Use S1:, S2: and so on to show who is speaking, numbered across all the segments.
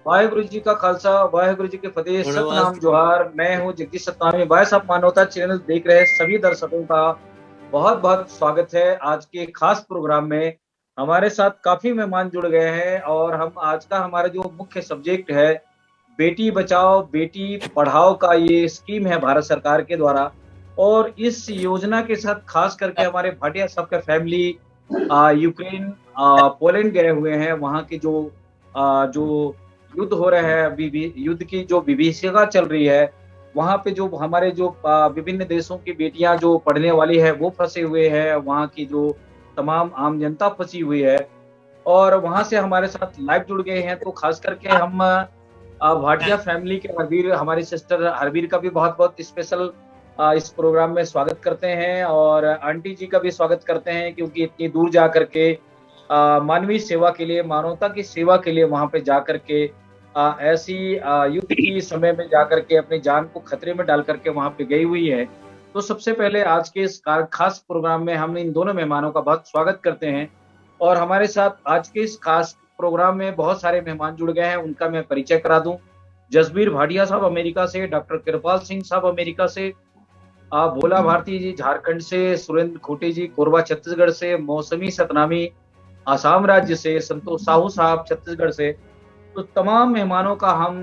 S1: वाहेगुरु जी का खालसा, वाहेगुरु जी के फतेह,
S2: धन्यवाद।
S1: सतनाम जोहार। मैं हूँ जगदीश सतनामी। भाई साहब, मानवता चैनल देख रहे सभी दर्शकों का बहुत बहुत स्वागत है आज के खास प्रोग्राम में। हमारे साथ काफी मेहमान जुड़ गए हैं और हम आज का हमारा जो मुख्य सब्जेक्ट है, बेटी बचाओ बेटी पढ़ाओ का ये स्कीम है भारत सरकार के द्वारा। और इस योजना के साथ खास करके हमारे भाटिया साहब का फैमिली यूक्रेन, पोलैंड गए हुए हैं। वहाँ के जो युद्ध हो रहे हैं, अभी भी युद्ध की जो विभीषिका चल रही है, वहाँ पे जो हमारे जो विभिन्न देशों की बेटियां जो पढ़ने वाली है वो फंसे हुए हैं, वहाँ की जो तमाम आम जनता फंसी हुई है। और वहाँ से हमारे साथ लाइव जुड़ गए हैं। तो खास करके हम भाटिया फैमिली के हरवीर, हमारी सिस्टर हरवीर का भी बहुत बहुत स्पेशल इस प्रोग्राम में स्वागत करते हैं। और आंटी जी का भी स्वागत करते हैं, क्योंकि इतनी दूर जा करके मानवीय सेवा के लिए, मानवता की सेवा के लिए वहां पे जा करके ऐसी युद्ध की समय में जा करके अपनी जान को खतरे में डाल करके वहां पे गई हुई है। तो सबसे पहले आज के इस खास प्रोग्राम में हम इन दोनों मेहमानों का बहुत स्वागत करते हैं। और हमारे साथ आज के इस खास प्रोग्राम में बहुत सारे मेहमान जुड़ गए हैं, उनका मैं परिचय करा दूं। जसबीर भाटिया साहब अमेरिका से, डॉक्टर कृपाल सिंह साहब अमेरिका से, भोला भारती जी झारखंड से, सुरेंद्र खोटे जी कोरबा छत्तीसगढ़ से, मौसमी सतनामी आसाम राज्य से, संतोष साहू साहब छत्तीसगढ़ से। तो तमाम मेहमानों का हम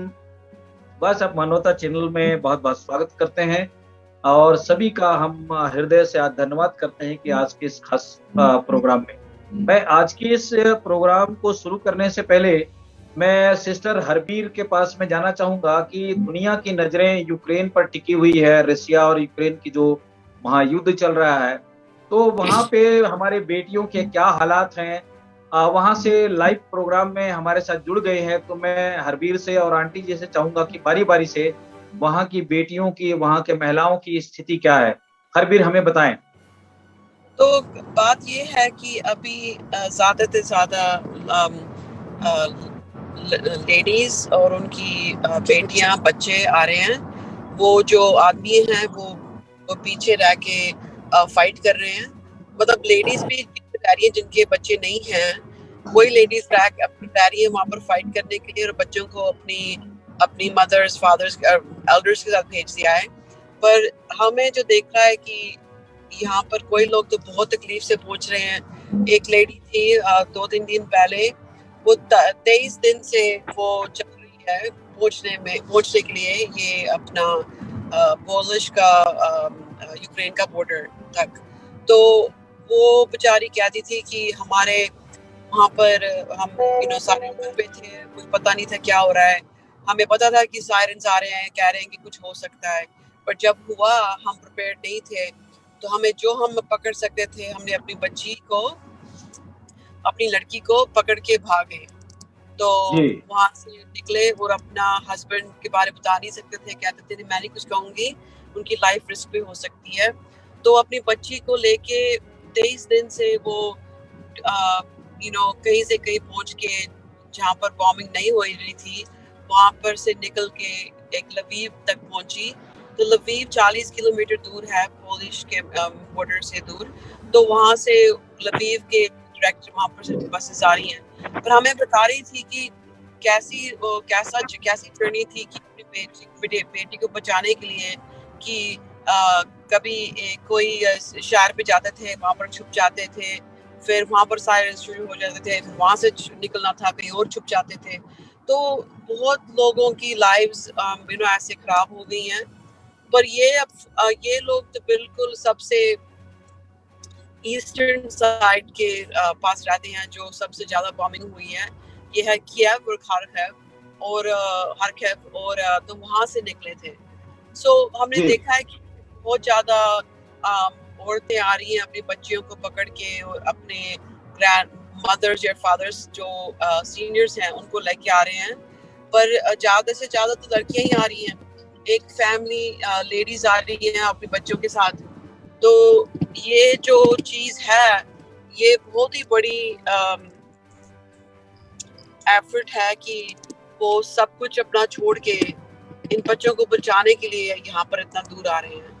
S1: बस अब मानवता चैनल में बहुत बहुत स्वागत करते हैं। और सभी का हम हृदय से आज धन्यवाद करते हैं कि आज के इस खास प्रोग्राम में मैं आज की इस प्रोग्राम को शुरू करने से पहले मैं सिस्टर हरबीर के पास में जाना चाहूंगा कि दुनिया की नजरें यूक्रेन पर टिकी हुई है। रशिया और यूक्रेन की जो महायुद्ध चल रहा है, तो वहां पे हमारे बेटियों के क्या हालात हैं, वहां से लाइव प्रोग्राम में हमारे साथ जुड़ गए हैं। तो मैं हरबीर से और आंटी जी से चाहूंगा कि बारी बारी से वहां की बेटियों की, वहां के महिलाओं की स्थिति क्या है, हरबीर हमें बताएं।
S3: तो बात ये है कि अभी ज़्यादा से ज़्यादा लेडीज और उनकी बेटियां बच्चे आ रहे हैं। वो जो आदमी हैं वो पीछे रह के फाइट कर रहे हैं। मतलब लेडीज भी रह रही हैं जिनके बच्चे नहीं हैं, वही लेडीज रह रही है वहाँ पर फाइट करने के लिए, और बच्चों को अपनी मदर्स, फादर्स, एल्डर्स के साथ भेज दिया है। पर हमें जो देख रहा है कि यहाँ पर कोई लोग तो बहुत तकलीफ से पहुंच रहे हैं। एक लेडी थी 2-3 दिन पहले, वो 23 दिन से वो चल रही है पहुंचने के लिए ये अपना पोलिश का यूक्रेन का बॉर्डर तक। तो वो बेचारी कहती थी कि हमारे वहाँ पर हम सारे घर पे थे, कुछ पता नहीं था क्या हो रहा है। हमें पता था कि सायरन्स आ रहे हैं, कह रहे हैं कि कुछ हो सकता है, पर जब हुआ हम प्रिपेयर्ड नहीं थे। तो हमें जो हम पकड़ सकते थे, हमने अपनी बच्ची को, अपनी लड़की को पकड़ के भागे। तो वहां से निकले और अपना हस्बैंड के बारे में बता नहीं सकते थे, कहते थे मैं नहीं कुछ कहूंगी, उनकी लाइफ रिस्क पे हो सकती है। तो अपनी बच्ची को लेके 23 दिन से वो कहीं से कहीं पहुंच के, जहाँ पर बॉम्बिंग नहीं हो रही थी, वहां पर से निकल के एक लवीव तक पहुंची। तो लवीव 40 किलोमीटर दूर है पोलिश के बॉर्डर से दूर। तो वहां से लवीव के डायरेक्ट वहां पर से बसेस आ रही हैं। पर हमें बता रही थी कि कैसी जर्नी थी कि अपनी बेटी को बचाने के लिए, कि कभी कोई शहर पे जाते थे, वहां पर छुप जाते थे, फिर वहां पर सायरन शुरू हो जाते थे, फिर वहां से निकलना था, कहीं और छुप जाते थे। तो बहुत लोगों की लाइव्स ऐसे खराब हो गई हैं। पर ये लोग तो बिल्कुल सबसे ईस्टर्न साइड के पास रहते हैं, जो सबसे ज्यादा बॉम्बिंग हुई है। ये है कीव और खार्किव, और तो वहां से निकले थे। सो हमने देखा है कि बहुत ज्यादा औरतें आ रही हैं अपने बच्चियों को पकड़ के, और अपने ग्रैंड मदर्स या फादर्स जो सीनियर्स हैं उनको लेके आ रहे हैं। पर ज्यादा से ज्यादा तो लड़कियां ही आ रही हैं। एक फैमिली लेडीज आ रही है अपने बच्चों के साथ। तो ये जो चीज है, ये बहुत ही बड़ी एफर्ट है कि वो सब कुछ अपना छोड़ के इन बच्चों को बचाने के लिए यहाँ पर इतना दूर आ रहे हैं।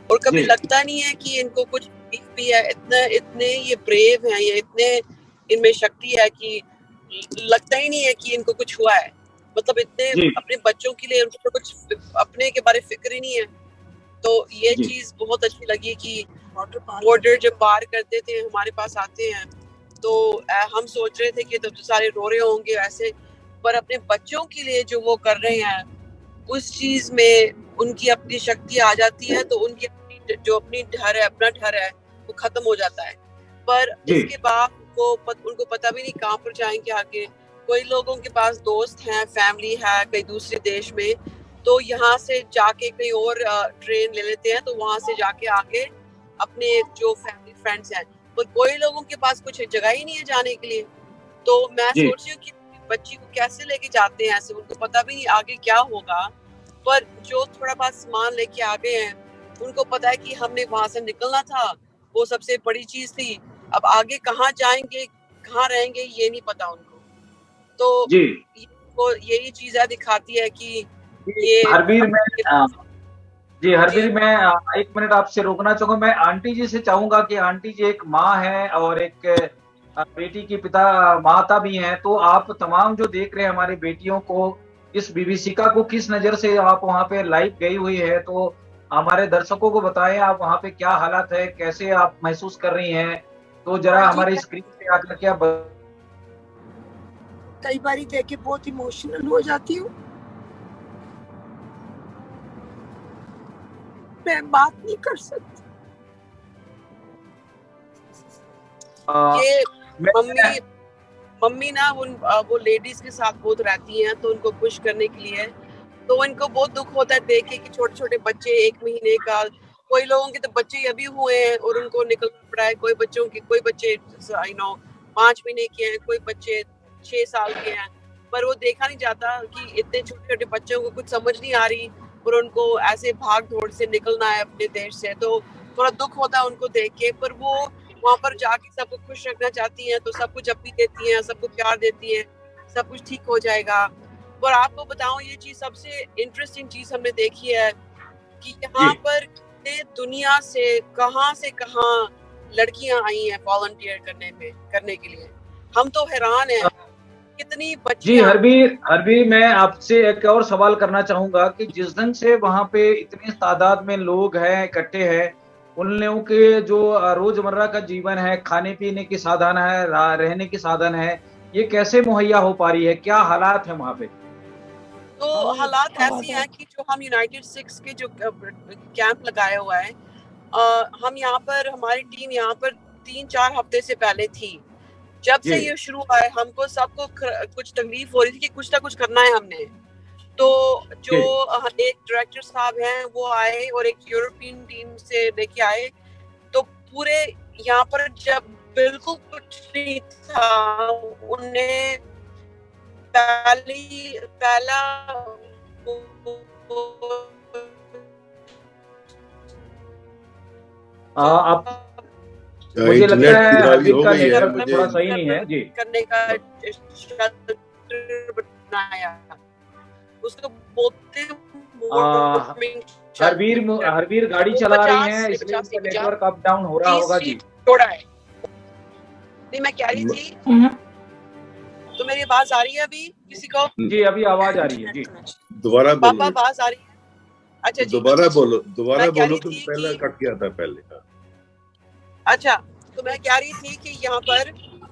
S3: और कभी लगता नहीं है कि इनको कुछ भी है, इतने ये ब्रेव हैं, ये इतने इनमें शक्ति है कि लगता ही नहीं है कि इनको कुछ हुआ है। मतलब इतने
S1: जी
S3: अपने बच्चों के लिए उनको तो कुछ अपने के बारे फिक्र ही नहीं है। तो ये
S1: जी
S3: चीज बहुत अच्छी लगी कि बॉर्डर जब पार करते थे हमारे पास आते हैं तो हम सोच रहे थे कि तो सारे रो रहे होंगे ऐसे, पर अपने बच्चों के लिए जो वो कर रहे हैं उस चीज में उनकी अपनी शक्ति आ जाती है, तो उनकी अपनी जो अपनी डर है, अपना डर है वो खत्म हो जाता है। पर
S1: जी
S3: इसके बाद उनको पता भी नहीं कहाँ पर जाएंगे आगे। कोई लोगों के पास दोस्त हैं, फैमिली है कहीं दूसरे देश में, तो यहाँ से जाके कहीं और ट्रेन ले लेते हैं, तो वहां से जाके आगे अपने जो फैमिली फ्रेंड्स हैं, पर कोई लोगों के पास कुछ जगह ही नहीं है जाने के लिए। तो मैं
S1: जी
S3: सोच रही हूँ कि बच्ची को कैसे लेके जाते हैं ऐसे, उनको पता भी नहीं आगे क्या होगा। पर जो थोड़ा बहुत सामान लेके आ गए हैं उनको पता है कि हमने वहां से निकलना था, वो सबसे बड़ी चीज थी। अब आगे कहाँ जाएंगे, कहाँ रहेंगे, ये नहीं पता उनको। तो
S1: जी
S3: वो यही चीजें दिखाती है कि
S1: जी
S3: ये
S1: हरवीर मैं जी
S3: जी
S1: हरवीर मैं 1 मिनट आपसे रोकना चाहूंगा। मैं आंटी जी से चाहूंगा कि आंटी जी एक माँ है और एक बेटी की पिता माता भी हैं, तो आप तमाम जो देख रहे हैं हमारी बेटियों को, इस विभीषिका को किस नजर से आप वहाँ पे लाइव गई हुई है, तो हमारे दर्शकों को बताएं आप वहाँ पे क्या हालात है, कैसे आप महसूस कर रही हैं, तो जरा
S2: जी,
S1: हमारी स्क्रीन पे आकर के आप
S2: कई बारी देख के बहुत इमोशनल हो जाती हूँ। मैं बात नहीं कर सकती।
S3: ये
S1: मैं
S3: मम्मी ना वो लेडीज के साथ बहुत रहती हैं, तो उनको खुश करने के लिए, तो इनको बहुत दुख होता है देख के कि छोटे छोटे बच्चे 1 महीने का, कोई लोगों के तो बच्चे अभी हुए हैं और उनको निकलना पड़ा है। कोई बच्चे 5 महीने के हैं, कोई बच्चे 6 साल के हैं, पर वो देखा नहीं जाता कि इतने छोटे छोटे बच्चों को कुछ समझ नहीं आ रही और उनको ऐसे भाग दौड़ से निकलना है अपने देश से। तो थोड़ा दुख होता है उनको देख के, पर वो वहां पर जाके सबको खुश रखना चाहती हैं, तो सब कुछ अपनी देती हैं, सबको प्यार देती हैं, सब कुछ ठीक हो जाएगा। पर आपको बताऊं, ये चीज सबसे इंटरेस्टिंग चीज हमने देखी है कि यहाँ पर दुनिया से कहाँ लड़कियां आई हैं वॉलंटियर करने के लिए। हम तो हैरान हैं कितनी
S1: जी
S3: बच्चियां।
S1: हरवीर मैं आपसे एक और सवाल करना चाहूंगा कि जिस ढंग से वहां पे इतनी तादाद में लोग हैं, इकट्ठे हैं, उन लोगों के जो रोजमर्रा का जीवन है, खाने पीने की साधन है, रहने की साधन है, ये कैसे मुहैया हो पा रही है, क्या हालात है वहां पे?
S3: तो हालात ऐसी हैं कि जो हम यूनाइटेड सिक्स के जो कैंप लगाया हुआ है, हम यहाँ पर, हमारी टीम यहाँ पर 3-4 हफ्ते से पहले थी। जब से ये शुरू हुआ है हमको सबको कुछ तकलीफ हो रही थी कि कुछ ना कुछ करना है हमने। तो जो एक डायरेक्टर साहब हैं वो आए और एक यूरोपियन टीम से लेके आए, तो पूरे यहाँ पर जब बिल्कुल कुछ नहीं था, उन्हें पहला
S1: आप मुझे लगता है हरवीर का नेटवर्क थोड़ा सही नहीं है जी।
S3: करने का शेल्टर बनाया, उसको बोलते
S1: हरवीर गाड़ी चला रही हैं, इसलिए उनका नेटवर्क अप डाउन हो रहा होगा जी।
S3: थोड़ा है नहीं, मैं कह रही थी, तो मेरी आवाज आ रही है अभी किसी को?
S1: जी अभी आवाज आ रही है जी।
S4: दोबारा बोलो।
S3: पापा आवाज आ रही है? अच्छा जी,
S4: दोबारा बोलो तो पहले कट गया था पहले।
S3: अच्छा, तो मैं कह रही थी कि यहाँ पर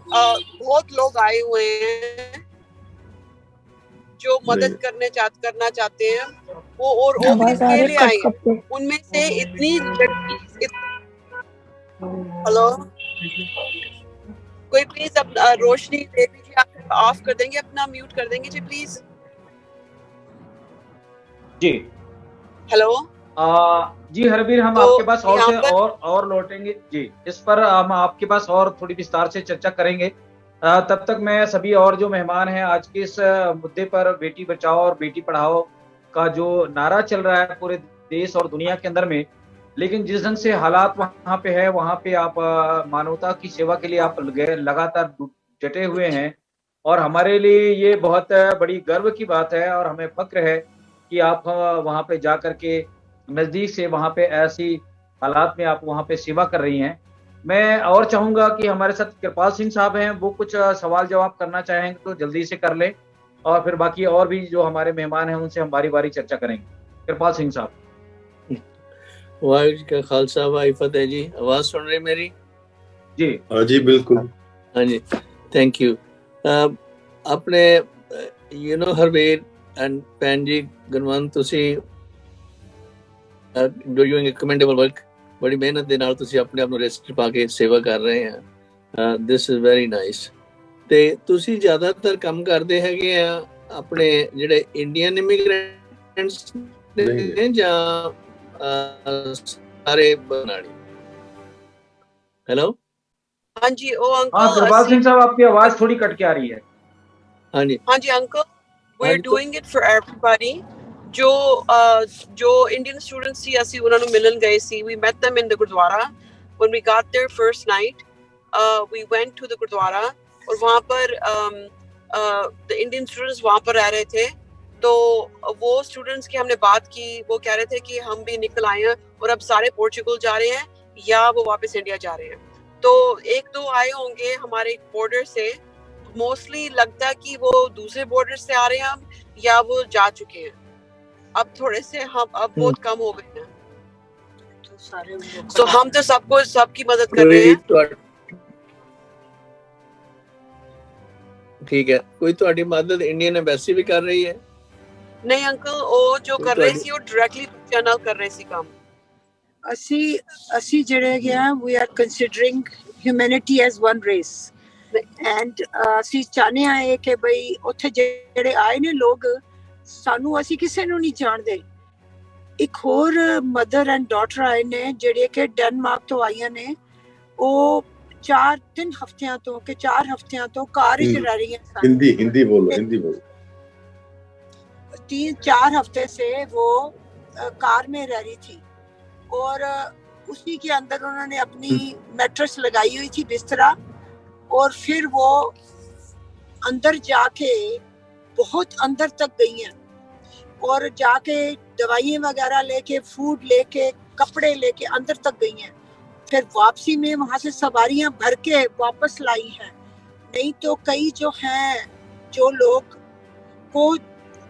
S3: बहुत लोग आए हुए हैं जो मदद करना चाहते हैं वो, और किसके लिए आए हैं? उनमें से इतनी हेलो, कोई प्लीज अब रोशनी दे दीजिए, आप ऑफ कर देंगे, अपना म्यूट कर देंगे जी प्लीज।
S1: जी
S3: हेलो
S1: जी हरवीर, हम आपके पास और लौटेंगे जी, इस पर हम आपके पास और थोड़ी विस्तार से चर्चा करेंगे। तब तक मैं सभी और जो मेहमान हैं आज के इस मुद्दे पर, बेटी बचाओ और बेटी पढ़ाओ का जो नारा चल रहा है पूरे देश और दुनिया के अंदर में, लेकिन जिस ढंग से हालात वहाँ पे है, वहाँ पे आप मानवता की सेवा के लिए आप लगातार डटे हुए हैं, और हमारे लिए ये बहुत बड़ी गर्व की बात है और हमें फक्र है कि आप वहाँ पे जा करके नजदीक से वहाँ पे ऐसी हालात में आप वहाँ पे सेवा कर रही हैं। मैं और चाहूंगा कि हमारे साथ कृपाल सिंह साहब हैं, वो कुछ सवाल जवाब करना चाहेंगे तो जल्दी से कर लें। और फिर बाकी और भी जो हमारे मेहमान हैं उनसे हम बारी बारी चर्चा करेंगे। कृपाल सिंह साहब।
S5: वाहिगुरू जी का खालसा वाहिगुरू फतेह जी। आवाज सुन रहे मेरी?
S1: जी
S4: हाँ जी बिल्कुल।
S5: हाँ जी, थैंक यू। अपने हरवीर एंड भैन जी गुणवंत, ਤੁਸੀਂ ਡੂਇੰਗ ਕਮੈਂਡੇਬਲ ਵਰਕ, ਬੜੀ ਮਿਹਨਤ ਦੇ ਨਾਲ ਤੁਸੀਂ ਆਪਣੇ ਆਪ ਨੂੰ ਰਿਸਕ ਪਾ ਕੇ ਸੇਵਾ ਕਰ ਰਹੇ ਆ। This is very nice. ਤੇ ਤੁਸੀਂ ਜ਼ਿਆਦਾਤਰ ਕੰਮ ਕਰਦੇ ਹੈਗੇ ਆ ਆਪਣੇ ਜਿਹੜੇ ਇੰਡੀਅਨ ਇਮੀਗ੍ਰੈਂਟਸ ਨੇ ਜਾਂ ਸਾਰੇ बनाड़ी? हेलो,
S3: हाँ जी, ओ
S1: हाँ
S3: अंकल
S1: कृपाल सिंह साहब, आपकी आवाज थोड़ी कट के आ रही है।
S5: हाँ जी
S3: uncle, we are doing it for everybody. जो इंडियन स्टूडेंट्स सी ਅਸੀਂ ਉਹਨਾਂ ਨੂੰ ਮਿਲਣ ਗਏ ਸੀ, we met them in the Gurdwara when we got there first night. We went to the Gurdwara और वहाँ पर the Indian students वहाँ पर रह रहे थे। तो वो स्टूडेंट्स की हमने बात की, वो कह रहे थे कि हम भी निकल आए हैं और अब सारे पोर्चुगल जा रहे हैं या वो वापस इंडिया जा रहे हैं। तो एक दो आए होंगे हमारे बॉर्डर से, मोस्टली लगता है कि वो दूसरे बॉर्डर से आ रहे हैं या वो जा चुके हैं। अब थोड़े से हम अब बहुत कम हो गए हैं, तो हम तो सबकी मदद कर रहे हैं।
S5: ठीक है, कोई ਤੁਹਾਡੀ ਮਦਦ ਇੰਡੀਅਨ ਐਮਬੈਸੀ ਵੀ ਕਰ ਰਹੀ ਹੈ?
S3: नहीं अंकल, वो जो कर रहे सी वो डायरेक्टली चैनल कर रहे सी काम।
S2: ਅਸੀਂ ਜਿਹੜੇ ਹੈਗੇ ਆ, we are considering humanity as one race and ਅਸੀਂ ਚਾਹਨੇ ਆਏ ਕਿ ਬਈ ਉੱਥੇ ਜਿਹੜੇ ਆਏ ਨੇ ਲੋਕ, ਸਾਨੂੰ ਅਸੀਂ ਕਿਸੇ ਨੂੰ ਨਹੀਂ ਜਾਣਦੇ। ਇੱਕ ਹੋਰ ਮਦਰ ਐਂਡ ਡਾਟਰ ਆਏ ਨੇ ਜਿਹੜੇ ਕਿ ਡੈਨਮਾਰਕ ਤੋਂ ਆਈਆਂ ਨੇ। ਉਹ 4 ਹਫ਼ਤਿਆਂ ਤੋਂ ਕਿ 4 ਹਫ਼ਤਿਆਂ ਤੋਂ ਕਾਰ ਵਿੱਚ ਰਹਿ ਰਹੀਆਂ ਸਨ।
S4: हिंदी बोलो।
S2: 3-4 हफ्ते से वो कार में रह रही थी और उसी के अंदर उन्होंने अपनी मैट्रेस लगाई हुई थी, बिस्तरा, और फिर वो अंदर जाके बहुत अंदर तक गई हैं और जाके दवाइयाँ वगैरह लेके, फूड लेके, कपड़े लेके अंदर तक गई हैं। फिर वापसी में वहाँ से सवारियाँ भर के वापस लाई हैं। नहीं तो कई जो हैं, जो लोग को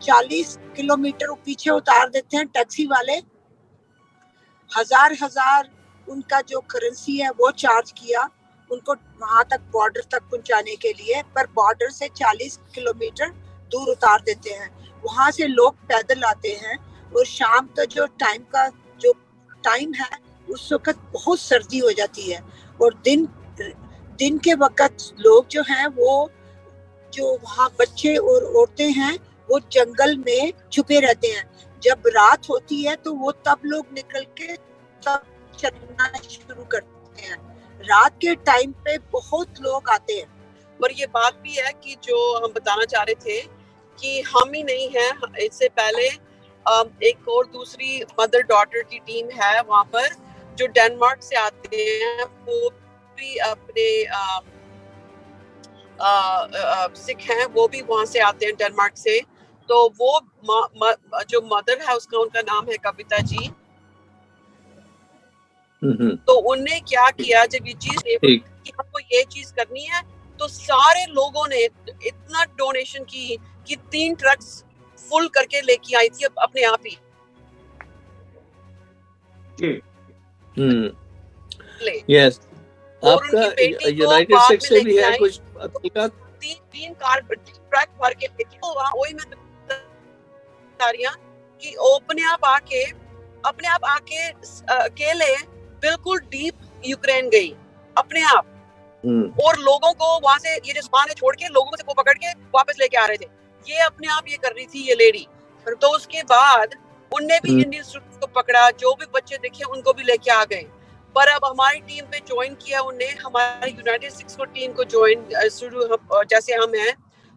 S2: 40 किलोमीटर पीछे उतार देते हैं टैक्सी वाले। हजार उनका जो करेंसी है वो चार्ज किया उनको वहां तक, बॉर्डर तक पहुंचाने के लिए, पर बॉर्डर से 40 किलोमीटर दूर उतार देते हैं। वहां से लोग पैदल आते हैं और शाम का जो टाइम है उस वक्त बहुत सर्दी हो जाती है और दिन के वक्त लोग जो हैं, वो जो वहाँ बच्चे और औरतें हैं वो जंगल में छुपे रहते हैं। जब रात होती है तो वो तब लोग निकल के तब चलना शुरू करते हैं। रात के टाइम पे बहुत लोग आते हैं।
S3: पर ये बात भी है कि जो हम बताना चाह रहे थे कि हम ही नहीं हैं, इससे पहले एक और दूसरी मदर डॉटर की टीम है वहाँ पर जो डेनमार्क से आते हैं। वो भी अपने सिख हैं, वो भी वहाँ से आते हैं डेनमार्क से। तो वो जो मदर है उसका, उनका नाम है कविता जी। तो उनने क्या किया, जब ये चीज कि हमको ये चीज करनी है, तो सारे लोगों ने इतना डोनेशन की कि 3 ट्रक्स फुल करके लेके आई थी अपने आप ही।
S5: यस, आपका यूनाइटेड स्टेट्स से भी है कुछ?
S3: 3 कार ट्रक भर के लेके, वही मैं बता रही हूं कि अपने आप आके अकेले बिल्कुल डीप यूक्रेन गई अपने आप, और लोगों को वहां से ये जो सामान है छोड़ के लोगों से को पकड़ के वापस लेके आ रहे थे। ये अपने आप ये कर रही थी ये लेडी। तो उसके बाद उनने भी इंडियन स्टूडेंट्स को पकड़ा, जो भी बच्चे दिखे उनको भी लेके आ गए। पर अब हमारी टीम पे ज्वाइन किया उनने, हमारी यूनाइटेड स्टेट्स को टीम को ज्वाइन जैसे हम हैं,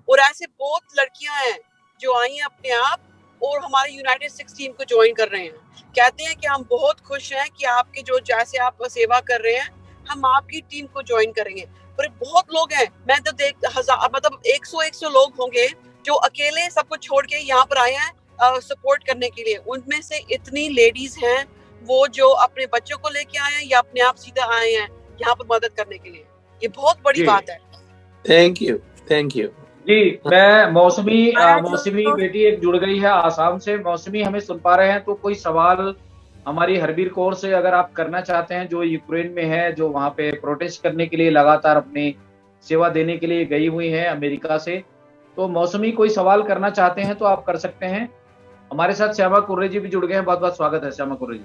S3: और ऐसे बहुत लड़कियां हैं जो आई हैं अपने आप और हमारी यूनाइटेड स्टेट्स टीम को ज्वाइन कर रहे हैं। कहते हैं कि हम बहुत खुश हैं कि आपके जो जैसे आप सेवा कर रहे हैं, हम आपकी टीम को ज्वाइन करेंगे। पर बहुत लोग हैं, मैं तो देख 1000 मतलब 100 लोग होंगे जो अकेले सब कुछ छोड़ के यहाँ पर आए हैं सपोर्ट करने के लिए। उनमें से इतनी लेडीज हैं वो जो अपने बच्चों को लेके आए हैं या अपने आप सीधा आए हैं यहाँ पर मदद करने के लिए। ये बहुत बड़ी बात है।
S5: थैंक यू
S1: जी, मैं मौसमी
S2: हमारा
S1: मौसमी
S2: जो
S1: बेटी एक जुड़ गई है आसाम से। मौसमी, हमें सुन पा रहे हैं? तो कोई सवाल हमारी हरबीर कौर से अगर आप करना चाहते हैं, जो यूक्रेन में है, जो वहाँ पे प्रोटेस्ट करने के लिए लगातार अपनी सेवा देने के लिए गई हुई हैं अमेरिका से, तो मौसमी कोई सवाल करना चाहते हैं तो आप कर सकते हैं। हमारे साथ श्यामा कुर्रे जी भी जुड़ गए हैं, बहुत बहुत स्वागत है श्यामा कुर्रे जी।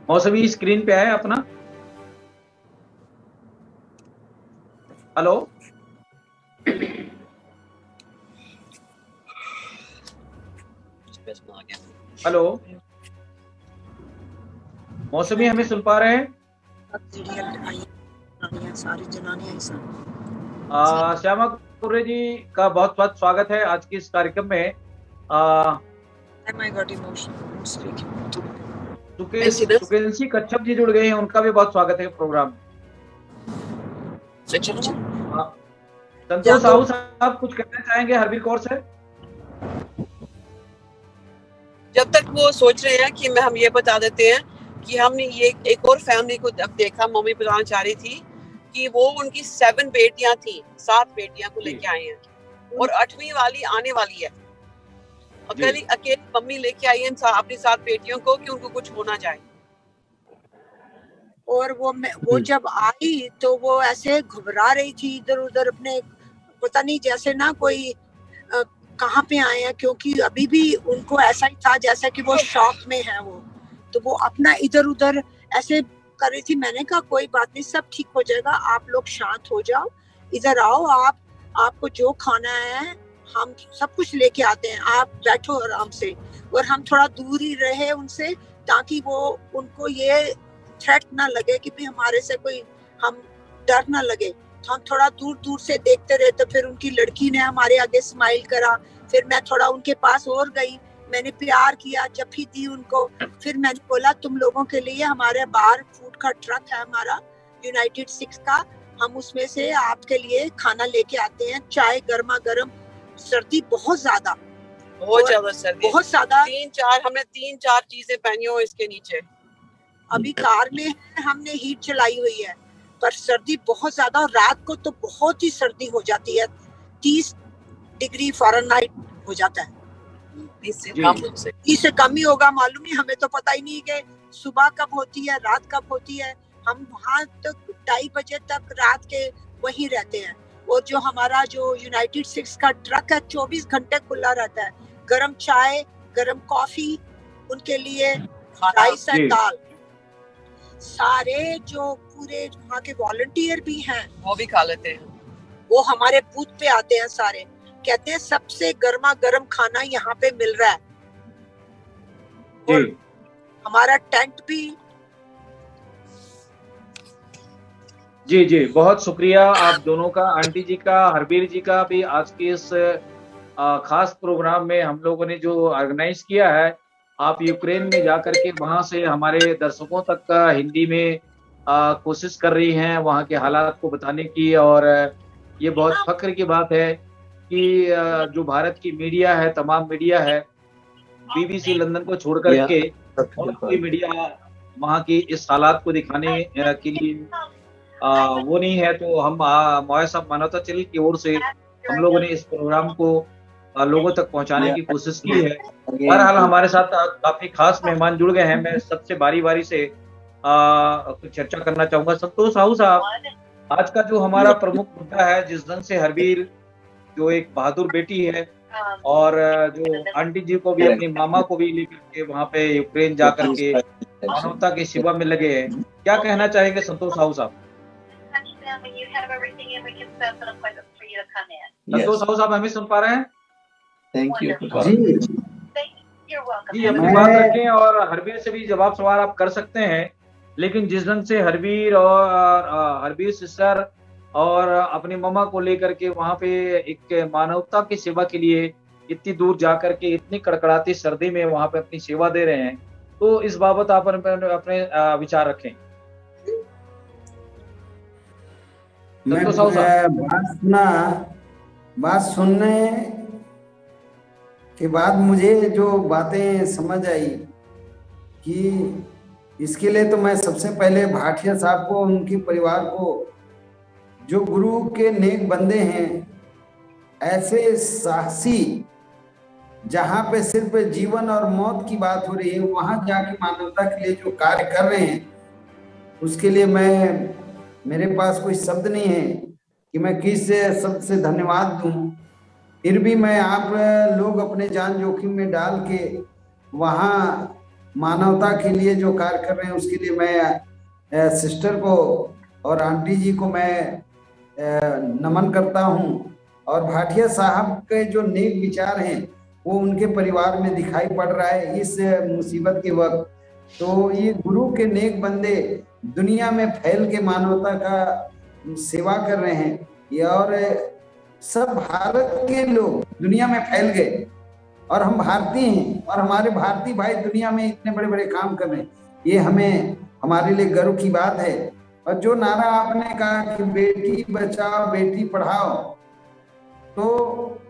S1: मौसमी स्क्रीन पे आए अपना। हेलो, हेलो मौसमी, हमें सुन पा रहे हैं?
S2: सारी जनानियां
S1: श्यामा कुर्रे जी का बहुत बहुत स्वागत है आज के इस कार्यक्रम में। सुकेंसी कच्छप जी जुड़ गए हैं, उनका भी बहुत स्वागत है प्रोग्राम में। संतोष साहू साहब कुछ कहना चाहेंगे हरबीर कौर से?
S3: जब तक वो सोच रहे हैं कि हम ये बता देते हैं कि हमने ये एक और फैमिली को अब देखा, मम्मी बताना चाह रही थी कि वो उनकी 7 बेटियां थी, 7 बेटियां को लेके आए हैं और 8वीं वाली आने वाली है। अकेली मम्मी लेके आई है अपनी 7 बेटियों को कि उनको कुछ होना जाए।
S2: और वो जब आई तो वो ऐसे घबरा रही थी इधर उधर, अपने पता नहीं जैसे ना कोई कहाँ पे आए हैं, क्योंकि अभी भी उनको ऐसा ही था जैसा कि वो शॉक में है वो, तो वो अपना इधर उधर ऐसे कर रही थी। मैंने कहा कोई बात नहीं, सब ठीक हो जाएगा, आप लोग शांत हो जाओ, इधर आओ, आपको जो खाना है हम सब कुछ लेके आते हैं, आप बैठो आराम से। और हम थोड़ा दूर ही रहे उनसे ताकि वो उनको ये थ्रेट ना लगे कि भी हमारे से कोई हम डर ना लगे, तो हम थोड़ा दूर दूर से देखते रहे। तो फिर उनकी लड़की ने हमारे आगे स्माइल करा, फिर मैं थोड़ा उनके पास और गई, मैंने प्यार किया, जप्फी दी उनको। फिर मैंने बोला तुम लोगों के लिए हमारे बाहर फूड का ट्रक है हमारा यूनाइटेड 6 का, हम उसमें से आपके लिए खाना लेके आते हैं, चाय गर्मा गर्म। सर्दी बहुत ज्यादा सर्दी, बहुत ज्यादा।
S3: हमने 3-4 चीजें पहनी हो इसके नीचे।
S2: अभी कार में हमने हीट चलाई हुई है, पर सर्दी बहुत ज्यादा, और रात को तो बहुत ही सर्दी हो जाती है, 30 डिग्री फ़ारेनहाइट हो जाता है। 30 से कम ही होगा, मालूम नहीं, हमें तो पता ही नहीं कि सुबह कब होती है, रात कब होती है। हम वहाँ तक 2:30 बजे तक रात के वहीं रहते हैं। और जो हमारा जो यूनाइटेड 6 का ट्रक है 24 घंटे खुला रहता है, गरम चाय, गरम कॉफी, उनके लिए राइस एंड दाल। सारे जो पूरे वहाँ के वॉलंटियर भी हैं
S3: वो भी खा लेते हैं,
S2: वो हमारे बूथ पे आते हैं सारे, कहते हैं सबसे गर्मा गर्म खाना यहाँ पे मिल रहा है। और हमारा टेंट भी।
S1: जी, बहुत शुक्रिया आप दोनों का, आंटी जी का, हरबीर जी का भी। आज के इस खास प्रोग्राम में हम लोगों ने जो ऑर्गेनाइज किया है, आप यूक्रेन में जाकर के वहां से हमारे दर्शकों तक हिंदी में कोशिश कर रही हैं वहां के हालात को बताने की। और ये बहुत फख्र की बात है कि जो भारत की मीडिया है, तमाम मीडिया है, BBC लंदन को छोड़ करके और कोई मीडिया वहाँ की इस हालात को दिखाने के लिए वो नहीं है। तो हम मॉयसा मानवता चैनल की ओर से हम लोगों ने इस प्रोग्राम को लोगों तक पहुंचाने की कोशिश की है। बहरहाल हमारे साथ काफी खास मेहमान जुड़ गए हैं। मैं सबसे बारी बारी से कुछ चर्चा करना चाहूंगा। संतोष साहू साहब, आज का जो हमारा प्रमुख मुद्दा है, जिस ढंग से हरबीर जो एक बहादुर बेटी है और जो आंटी जी को भी, अपनी मामा को भी लेकर के वहाँ पे यूक्रेन जाकर के मानवता की सेवा में लगे हैं, क्या कहना चाहेंगे संतोष साहू साहब? संतोष साहू साहब हमें सुन पा रहे हैं?
S5: थैंक यू
S1: जी, अपनी बात रखें और हरबीर से भी जवाब सवाल आप कर सकते हैं। लेकिन जिस ढंग से हरबीर और हरबीर सिस्टर और अपनी मम्मा को लेकर के वहाँ पे एक मानवता की सेवा के लिए इतनी दूर जाकर के इतनी कड़कड़ाती सर्दी में वहाँ पे अपनी सेवा दे रहे हैं, तो इस बाबत आप अपने विचार रखें।
S6: बात सुनने के बाद मुझे जो बातें समझ आई कि इसके लिए तो मैं सबसे पहले भाटिया साहब को, उनके परिवार को, जो गुरु के नेक बंदे हैं, ऐसे साहसी, जहां पे सिर्फ जीवन और मौत की बात हो रही है, वहां जाके मानवता के लिए जो कार्य कर रहे हैं, उसके लिए मेरे पास कोई शब्द नहीं है कि मैं किस शब्द से धन्यवाद दूं। फिर भी मैं आप लोग अपने जान जोखिम में डाल के वहां मानवता के लिए जो कार्य कर रहे हैं, उसके लिए मैं सिस्टर को और आंटी जी को मैं नमन करता हूं। और भाटिया साहब के जो नेक विचार हैं वो उनके परिवार में दिखाई पड़ रहा है इस मुसीबत के वक्त। तो ये गुरु के नेक बंदे दुनिया में फैल के मानवता का सेवा कर रहे हैं, ये और सब भारत के लोग दुनिया में फैल गए और हम भारतीय हैं और हमारे भारतीय भाई दुनिया में इतने बड़े बड़े काम कर रहे हैं, ये हमारे लिए गर्व की बात है। और जो नारा आपने कहा कि बेटी बचाओ बेटी पढ़ाओ, तो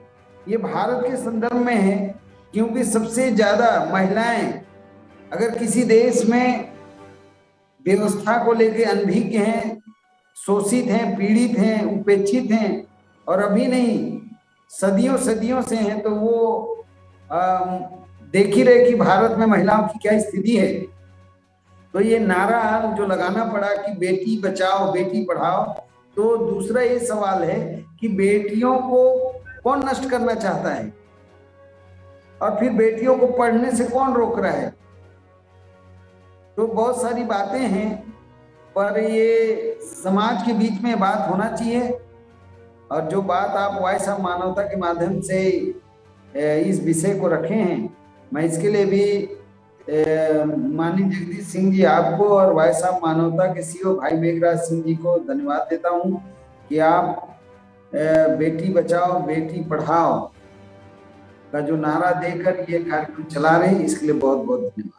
S6: ये भारत के संदर्भ में है, क्योंकि सबसे ज्यादा महिलाएं अगर किसी देश में व्यवस्था को लेके अनभिज्ञ हैं, शोषित हैं, पीड़ित हैं, उपेक्षित हैं और अभी नहीं सदियों सदियों से हैं, तो वो देख ही रहे कि भारत में महिलाओं की क्या स्थिति है। तो ये नारा जो लगाना पड़ा कि बेटी बचाओ बेटी पढ़ाओ, तो दूसरा ये सवाल है कि बेटियों को कौन नष्ट करना चाहता है और फिर बेटियों को पढ़ने से कौन रोक रहा है। तो बहुत सारी बातें हैं, पर ये समाज के बीच में बात होना चाहिए। और जो बात आप वॉइस ऑफ मानवता के माध्यम से इस विषय को रखे हैं, मैं इसके लिए भी माननीय जगदीश सिंह जी आपको और वॉइस ऑफ मानवता के सीईओ भाई मेघराज सिंह जी को धन्यवाद देता हूं कि आप बेटी बचाओ बेटी पढ़ाओ का जो नारा देकर ये कार्यक्रम चला रहे हैं, इसके लिए बहुत बहुत धन्यवाद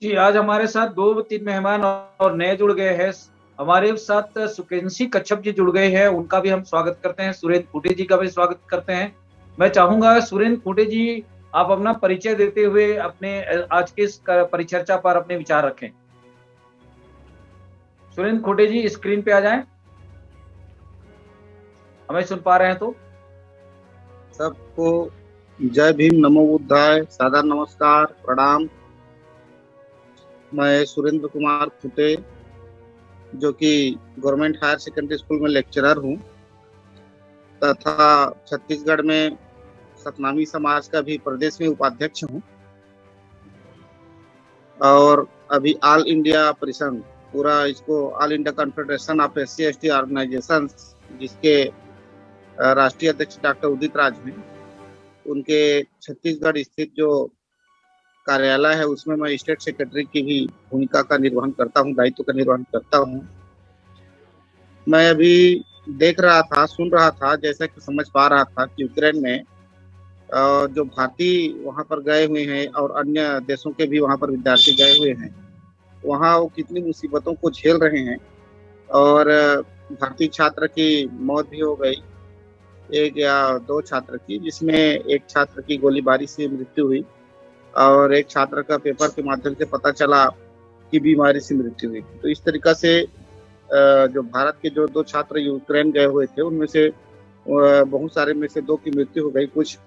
S1: जी। आज हमारे साथ 2-3 मेहमान और नए जुड़ गए हैं। हमारे साथ सुकेंसी कच्छप जी जुड़ गए हैं, उनका भी हम स्वागत करते हैं। सुरेंद्र खूंटे जी का भी स्वागत करते हैं। मैं चाहूंगा सुरेंद्र खूंटे जी आप अपना परिचय देते हुए अपने आज के इस परिचर्चा पर अपने विचार रखें। सुरेंद्र खूंटे जी स्क्रीन पे आ जाएं, हमें सुन पा रहे हैं तो।
S7: सबको जय भीम, नमो बुद्धाय, सादर नमस्कार, प्रणाम। मैं सुरेंद्र कुमार खूंटे, जो कि गवर्नमेंट हायर सेकेंडरी स्कूल में लेक्चरर हूँ तथा छत्तीसगढ़ में सतनामी समाज का भी प्रदेश में उपाध्यक्ष हूँ और अभी ऑल इंडिया परिसंघ, पूरा इसको all India confederation of SC/ST organisation, जिसके राष्ट्रीय अध्यक्ष डॉक्टर उदित राज हैं, उनके छत्तीसगढ़ स्थित जो कार्यालय है उसमें मैं स्टेट सेक्रेटरी की भी भूमिका का निर्वहन करता हूँ, दायित्व का निर्वहन करता हूँ। मैं अभी देख रहा था, सुन रहा था, जैसा कि समझ पा रहा था कि यूक्रेन में जो भारतीय वहाँ पर गए हुए हैं और अन्य देशों के भी वहाँ पर विद्यार्थी गए हुए हैं, वहाँ वो कितनी मुसीबतों को झेल रहे हैं। और भारतीय छात्र की मौत भी हो गई, 1 या 2 छात्र की, जिसमें एक छात्र की गोलीबारी से मृत्यु हुई और एक छात्र का पेपर के माध्यम से पता चला कि बीमारी से मृत्यु हुई। तो इस तरीका से जो भारत के जो 2 छात्र यूक्रेन गए हुए थे, उनमें से बहुत सारे में से 2 की मृत्यु हो गई, कुछ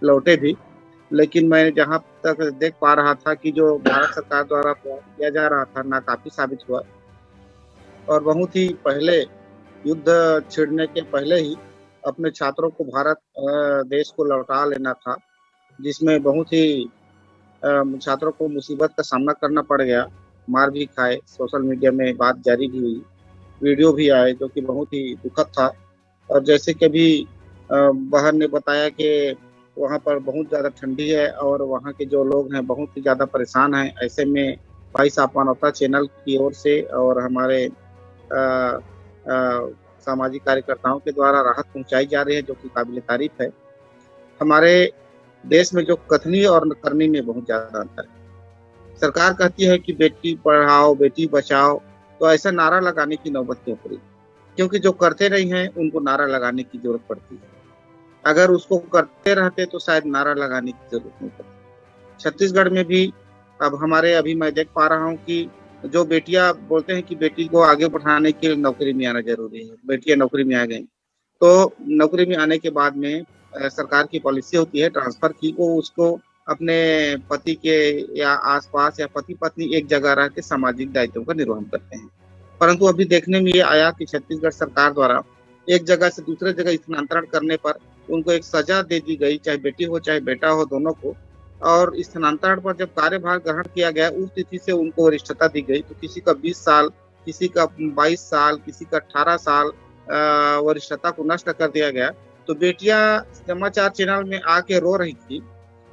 S7: लौटे भी। लेकिन मैं जहां तक देख पा रहा था कि जो भारत सरकार द्वारा प्रयास किया जा रहा था नाकाफी साबित हुआ और बहुत ही पहले, युद्ध छिड़ने के पहले ही अपने छात्रों को भारत देश को लौटा लेना था, जिसमें बहुत ही छात्रों को मुसीबत का सामना करना पड़ गया, मार भी खाए। सोशल मीडिया में बात जारी भी हुई, वीडियो भी आए, जो कि बहुत ही दुखद था। और जैसे कि अभी बहन ने बताया कि वहाँ पर बहुत ज़्यादा ठंडी है और वहाँ के जो लोग हैं बहुत ही ज़्यादा परेशान हैं। ऐसे में वॉइस ऑफ मानवता चैनल की ओर से और हमारे सामाजिक कार्यकर्ताओं के द्वारा राहत पहुँचाई जा रही है, जो कि काबिल तारीफ है। हमारे देश में जो कथनी और करनी में बहुत ज़्यादा अंतर है। सरकार कहती है कि बेटी पढ़ाओ बेटी बचाओ, तो ऐसा नारा लगाने की नौबत क्यों पड़ी? क्योंकि जो करते नहीं हैं उनको नारा लगाने की जरूरत पड़ती है। अगर उसको करते रहते तो शायद नारा लगाने की जरूरत नहीं पड़ती। छत्तीसगढ़ में भी अब हमारे, अभी मैं देख पा रहा हूँ कि जो बेटियां बोलते हैं कि बेटी को आगे बढ़ाने के लिए नौकरी में आना जरूरी है, बेटियां नौकरी में आ गई, तो नौकरी में आने के बाद में सरकार की पॉलिसी होती है ट्रांसफर की, वो उसको अपने पति के या आसपास या पति पत्नी एक जगह रह के सामाजिक दायित्वों का निर्वहन करते हैं। परंतु अभी देखने में ये आया कि छत्तीसगढ़ सरकार द्वारा एक जगह से दूसरे जगह स्थानांतरण करने पर उनको एक सजा दे दी गई, चाहे बेटी हो चाहे बेटा हो, दोनों को। और स्थानांतरण पर जब कार्यभार ग्रहण किया गया उस तिथि से उनको वरिष्ठता दी गई। तो किसी का 20 साल, किसी का 22 साल, किसी का 18 साल वरिष्ठता को नष्ट कर दिया गया। तो बेटियां समाचार चैनल में आके रो रही थी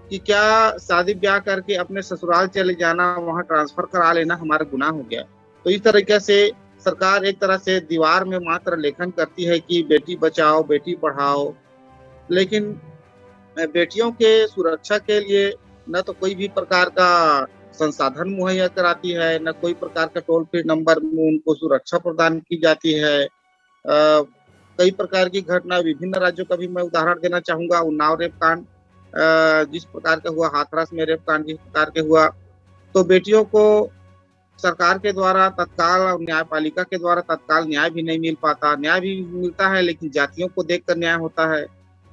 S7: कि क्या शादी ब्याह करके अपने ससुराल चले जाना, वहां ट्रांसफर करा लेना हमारा गुनाह हो गया। तो इस तरीके से सरकार एक तरह से दीवार में मात्र लेखन करती है कि बेटी बचाओ बेटी पढ़ाओ, लेकिन बेटियों के सुरक्षा के लिए न तो कोई भी प्रकार का संसाधन मुहैया कराती है, न कोई प्रकार का टोल फ्री नंबर में उनको सुरक्षा प्रदान की जाती है। कई प्रकार की घटना विभिन्न राज्यों का भी मैं उदाहरण देना चाहूंगा। उन्नाव रेप कांड जिस प्रकार का हुआ, हाथरस में रेप कांड जिस प्रकार के हुआ, तो बेटियों को सरकार के द्वारा तत्काल और न्यायपालिका के द्वारा तत्काल न्याय भी नहीं मिल पाता। न्याय भी मिलता है लेकिन जातियों को देखकर न्याय होता है।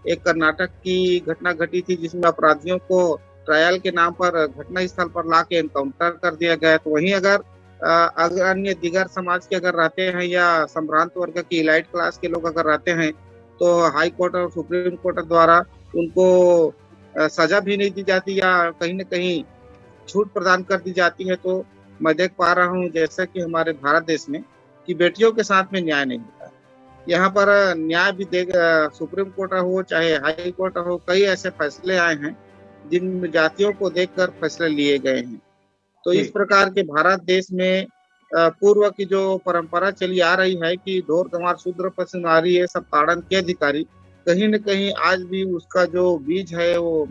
S7: एक कर्नाटक की घटना घटी थी जिसमें अपराधियों को ट्रायल के नाम पर घटना स्थल पर लाके एनकाउंटर कर दिया गया। तो वहीं अगर अन्य दिगर समाज के अगर रहते हैं या संभ्रांत वर्ग की इलाइट क्लास के लोग अगर रहते हैं तो हाई कोर्ट और सुप्रीम कोर्ट द्वारा उनको सजा भी नहीं दी जाती या कहीं न कहीं छूट प्रदान कर दी जाती है। तो मैं देख पा रहा हूँ जैसा कि हमारे भारत देश में कि बेटियों के साथ में न्याय नहीं होता। यहाँ पर न्याय भी सुप्रीम कोर्ट हो चाहे हाई कोर्ट हो, कई ऐसे फैसले आए हैं जिन जातियों को देखकर फैसले लिए गए हैं। तो इस प्रकार के भारत देश में पूर्व की जो परंपरा चली आ रही है कि ढोर गंवार शूद्र पशु नारी है सब ताड़न के अधिकारी, कहीं न कहीं आज भी उसका जो बीज है वो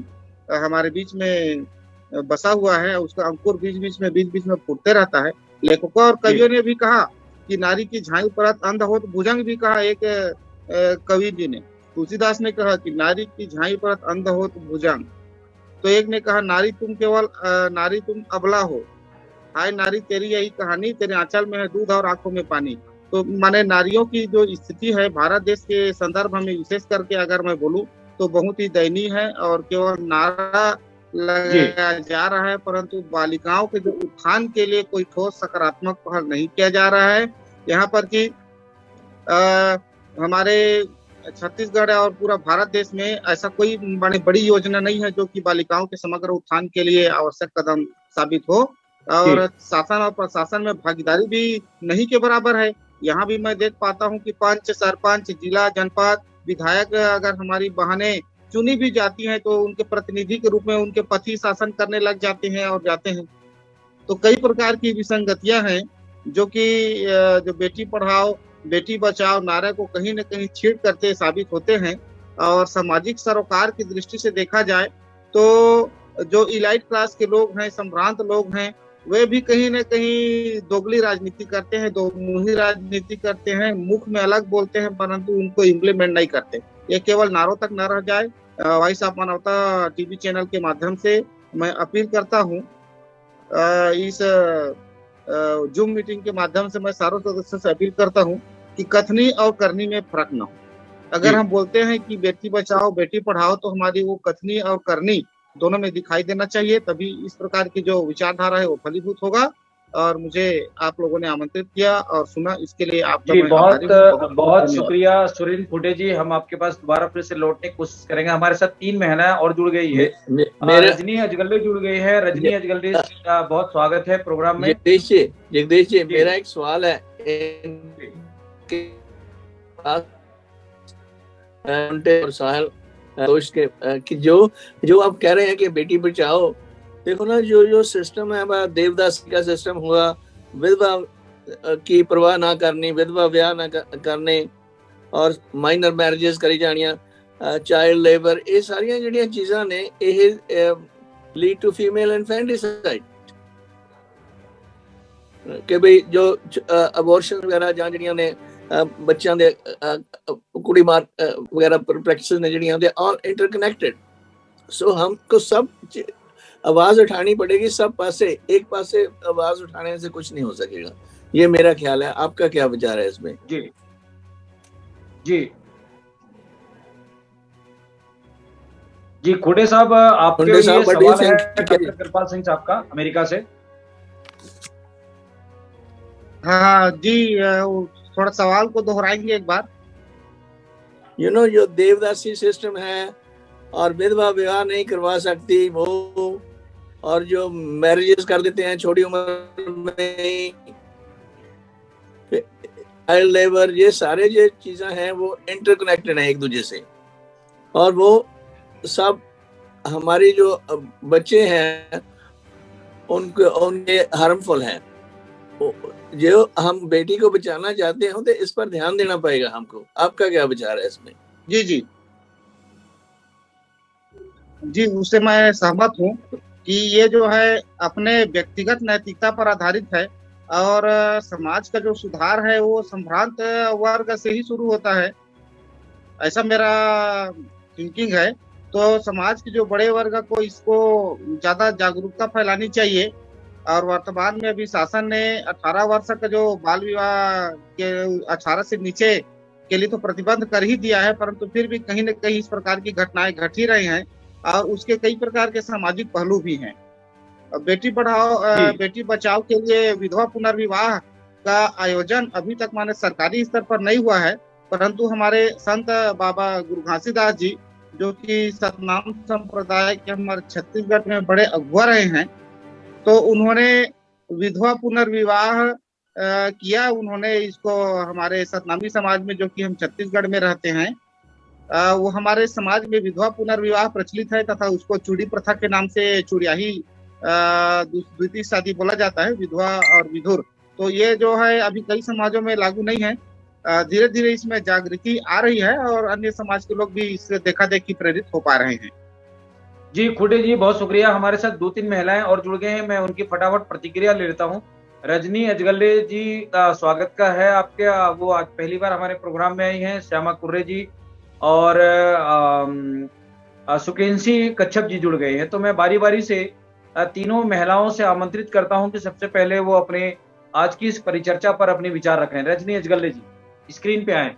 S7: हमारे बीच में बसा हुआ है। उसका अंकुर बीच बीच में फूटते रहता है। लेखकों और कवियों ने भी कहा कि नारी की झाई परत अंध हो तो भुजंग भी कहा एक कवि जी ने। तुलसीदास ने कहा कि नारी की झाई परत अंध हो तो भुजंग। तो एक ने कहा नारी तुम अबला हो, हाय नारी तेरी यही कहानी, तेरे आंचल में है दूध और आंखों में पानी। तो माने नारियों की जो स्थिति है भारत देश के संदर्भ में विशेष करके अगर मैं बोलूं तो बहुत ही दयनीय है। और केवल नारा लगाया जा रहा है परंतु बालिकाओं के जो उत्थान के लिए कोई ठोस सकारात्मक पहल नहीं किया जा रहा है। यहाँ पर कि हमारे छत्तीसगढ़ और पूरा भारत देश में ऐसा कोई बड़ी योजना नहीं है जो कि बालिकाओं के समग्र उत्थान के लिए आवश्यक कदम साबित हो। और शासन और प्रशासन में भागीदारी भी नहीं के बराबर है। यहाँ भी मैं देख पाता हूँ कि पंच, सरपंच, जिला, जनपद, विधायक अगर हमारी बहनें चुनी भी जाती हैं तो उनके प्रतिनिधि के रूप में उनके पति शासन करने लग जाते हैं और जाते हैं। तो कई प्रकार की विसंगतियां हैं जो कि जो बेटी पढ़ाओ बेटी बचाओ नारे को कहीं न कहीं छीड़ करते साबित होते हैं। और सामाजिक सरोकार की दृष्टि से देखा जाए तो जो इलाइट क्लास के लोग हैं, संभ्रांत लोग हैं, वे भी कहीं न कहीं दोगली राजनीति करते हैं, दो मुही राजनीति करते हैं, मुख में अलग बोलते हैं परंतु उनको इम्प्लीमेंट नहीं करते। ये केवल नारों तक न रह जाए। वॉइस ऑफ मानवता टीवी चैनल के माध्यम से मैं अपील करता हूँ, इस जूम मीटिंग के माध्यम से मैं सारों सदस्यों से अपील करता हूँ कि कथनी और करनी में फर्क न हो। अगर हम बोलते हैं कि बेटी बचाओ बेटी पढ़ाओ तो हमारी वो कथनी और करनी दोनों में दिखाई देना चाहिए, तभी इस प्रकार की जो विचारधारा है वो फलीभूत होगा। और मुझे आप लोगों ने आमंत्रित किया और सुना, इसके लिए आपका
S1: बहुत शुक्रिया सुरेंद्र फुटे जी। हम आपके पास दोबारा फिर से लौटने की कोशिश करेंगे। हमारे साथ 3 महिलाएं और जुड़ गई है। रजनी अजगल्ले जुड़ गई है। रजनी अजगल्ले का बहुत स्वागत है प्रोग्राम में।
S5: जगदीश जी मेरा एक सवाल है और साहिल कि जो आप कह रहे हैं कि बेटी बचाओ, देखो ना जो सिस्टम है हमारा देवदास का सिस्टम हुआ, विधवा की परवाह ना करनी, विधवा ब्याह ना करने और माइनर मैरिजेस करी जानियां, चाइल्ड लेबर, ये सारियां ਜਿਹੜੀਆਂ चीज़ां ने ਇਹ लीड टू फीमेल इनफेंटिसाइड कि भाई जो अबॉर्शन वगैरह ਜਾਂ ਜਿਹੜੀਆਂ ने बच्चों के कुड़ी मार वगैरह प्रैक्टिस ने ਜਿਹੜੀਆਂ दे ऑल इंटरकनेक्टेड। सो हमको सब आवाज उठानी पड़ेगी, सब पासे एक पासे आवाज उठाने से कुछ नहीं हो सकेगा। ये मेरा ख्याल है, आपका क्या विचार है इसमें?
S1: जी जी खुडे साहब, आपके
S5: खुडे साहब,
S1: लिए
S5: what do you
S1: सवाल है
S5: think?
S1: डॉक्टर कृपाल सिंह साहब का अमेरिका से।
S7: हाँ जी, थोड़ा सवाल को दोहराएंगे एक बार।
S5: जो देवदासी सिस्टम है और विधवा विवाह नहीं करवा सकती वो, और जो मैरिजेस कर देते हैं छोटी उम्र में, चाइल्ड लेबर, ये सारे जो चीजें हैं वो इंटरकनेक्टेड हैं एक दूसरे से, और वो सब हमारी जो बच्चे हैं उनके हार्मफुल हैं। जो हम बेटी को बचाना चाहते हैं तो इस पर ध्यान देना पड़ेगा हमको। आपका क्या विचार है इसमें?
S7: जी जी जी, उससे मैं सहमत हूँ कि ये जो है अपने व्यक्तिगत नैतिकता पर आधारित है, और समाज का जो सुधार है वो संभ्रांत वर्ग से ही शुरू होता है, ऐसा मेरा थिंकिंग है। तो समाज के जो बड़े वर्ग को इसको ज्यादा जागरूकता फैलानी चाहिए। और वर्तमान में अभी शासन ने 18 वर्ष का जो बाल विवाह के 18 से नीचे के लिए तो प्रतिबंध कर ही दिया है, परंतु फिर भी कहीं न कहीं इस प्रकार की घटनाएं घट ही रही हैं, और उसके कई प्रकार के सामाजिक पहलू भी हैं। बेटी पढ़ाओ बेटी बचाओ के लिए विधवा पुनर्विवाह का आयोजन अभी तक माने सरकारी स्तर पर नहीं हुआ है, परंतु हमारे संत बाबा गुरु घासीदास जी, जो कि सतनाम संप्रदाय के हमारे छत्तीसगढ़ में बड़े अगुआ रहे हैं, तो उन्होंने विधवा पुनर्विवाह किया। उन्होंने इसको हमारे सतनामी समाज में, जो कि हम छत्तीसगढ़ में रहते हैं, वो हमारे समाज में विधवा पुनर्विवाह प्रचलित है, तथा उसको चूड़ी प्रथा के नाम से चुड़ियाही द्वितीय शादी बोला जाता है, विधवा और विधुर। तो ये जो है अभी कई समाजों में लागू नहीं है। धीरे धीरे इसमें जागृति आ रही है और अन्य समाज के लोग भी इससे देखा देखी प्रेरित हो पा रहे हैं।
S1: जी खुडे जी, बहुत शुक्रिया। हमारे साथ 2-3 महिलाएं और जुड़ गए हैं, मैं उनकी फटाफट प्रतिक्रिया ले लेता हूं। रजनी अजगले जी का स्वागत का है आपके, वो आज पहली बार हमारे प्रोग्राम में आई हैं। श्यामा कुर्रे जी और सुकेंसी कच्छप जी जुड़ गए हैं। तो मैं बारी बारी से तीनों महिलाओं से आमंत्रित करता हूं कि सबसे पहले वो अपने आज की इस परिचर्चा पर अपने विचार रखें। रजनी अजगले जी स्क्रीन पे आए।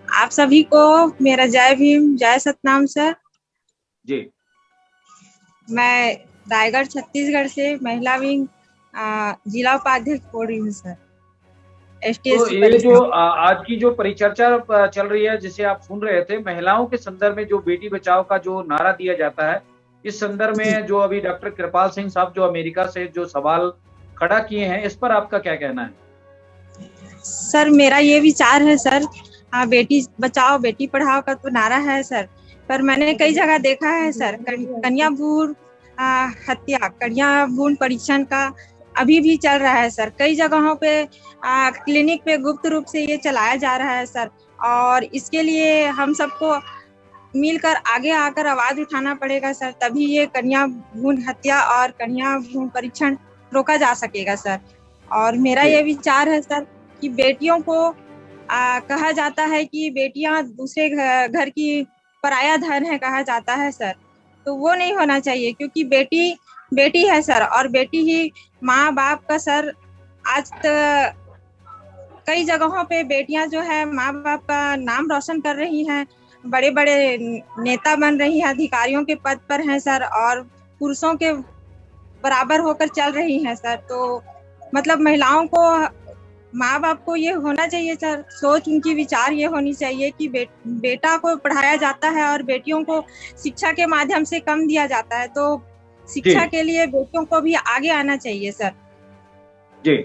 S8: आप सभी को मेरा जय भीम, जय सतनाम सर।
S1: जी,
S8: मैं रायगढ़ छत्तीसगढ़ से महिला विंग जिला उपाध्यक्ष बोल रही हूँ सर।
S1: तो ये जो आज की जो परिचर्चा चल रही है, जिसे आप सुन रहे थे, महिलाओं के संदर्भ में जो बेटी बचाओ का जो नारा दिया जाता है, इस संदर्भ में जो अभी डॉक्टर कृपाल सिंह साहब जो अमेरिका से जो सवाल खड़ा किए हैं, इस पर आपका क्या कहना है?
S8: सर मेरा ये विचार है सर, बेटी बचाओ बेटी पढ़ाओ का तो नारा है सर, पर मैंने कई जगह देखा है सर कन्या भ्रूण हत्या, कन्या भ्रूण परीक्षण का अभी भी चल रहा है सर। कई जगहों पे क्लिनिक पे गुप्त रूप से ये चलाया जा रहा है सर, और इसके लिए हम सबको मिलकर आगे आकर आवाज उठाना पड़ेगा सर, तभी ये कन्या भ्रूण हत्या और कन्या भ्रूण परीक्षण रोका जा सकेगा सर। और मेरा ये विचार है सर कि बेटियों को कहा जाता है कि बेटियां दूसरे घर की पराया धन है कहा जाता है सर, तो वो नहीं होना चाहिए, क्योंकि बेटी बेटी है सर, और बेटी ही माँ बाप का सर। आज कई जगहों पे बेटियां जो है माँ बाप का नाम रोशन कर रही हैं, बड़े बड़े नेता बन रही हैं, अधिकारियों के पद पर हैं सर, और पुरुषों के बराबर होकर चल रही हैं सर। तो मतलब महिलाओं को, माँ बाप को ये होना चाहिए सर, सोच उनकी विचार ये होनी चाहिए कि बेटा को पढ़ाया जाता है और बेटियों को शिक्षा के माध्यम से कम दिया जाता है, तो शिक्षा के लिए बेटियों को भी आगे आना चाहिए सर।
S1: जी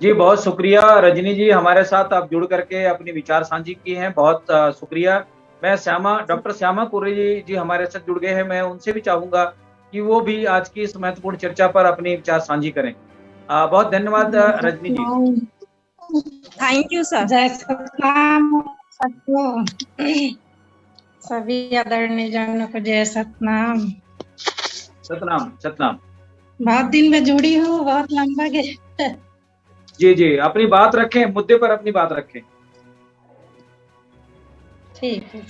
S1: जी, बहुत शुक्रिया रजनी जी, हमारे साथ आप जुड़ करके अपने विचार साझी किए हैं, बहुत शुक्रिया। मैं डॉक्टर श्यामा कुर्रे जी हमारे साथ जुड़ गए हैं, मैं उनसे भी चाहूंगा कि वो भी आज की इस महत्वपूर्ण चर्चा पर अपने विचार साझी करें। बहुत धन्यवाद Rajni ji.
S8: Thank you sir.
S9: जय सतनाम सबको, सभी आदरणीय जनों को जय सतनाम।
S1: सतनाम सतनाम।
S9: बहुत दिन में जुड़ी हूँ, बहुत लंबा गया।
S1: जी जी, अपनी बात रखें, मुद्दे पर अपनी बात रखें।
S9: ठीक है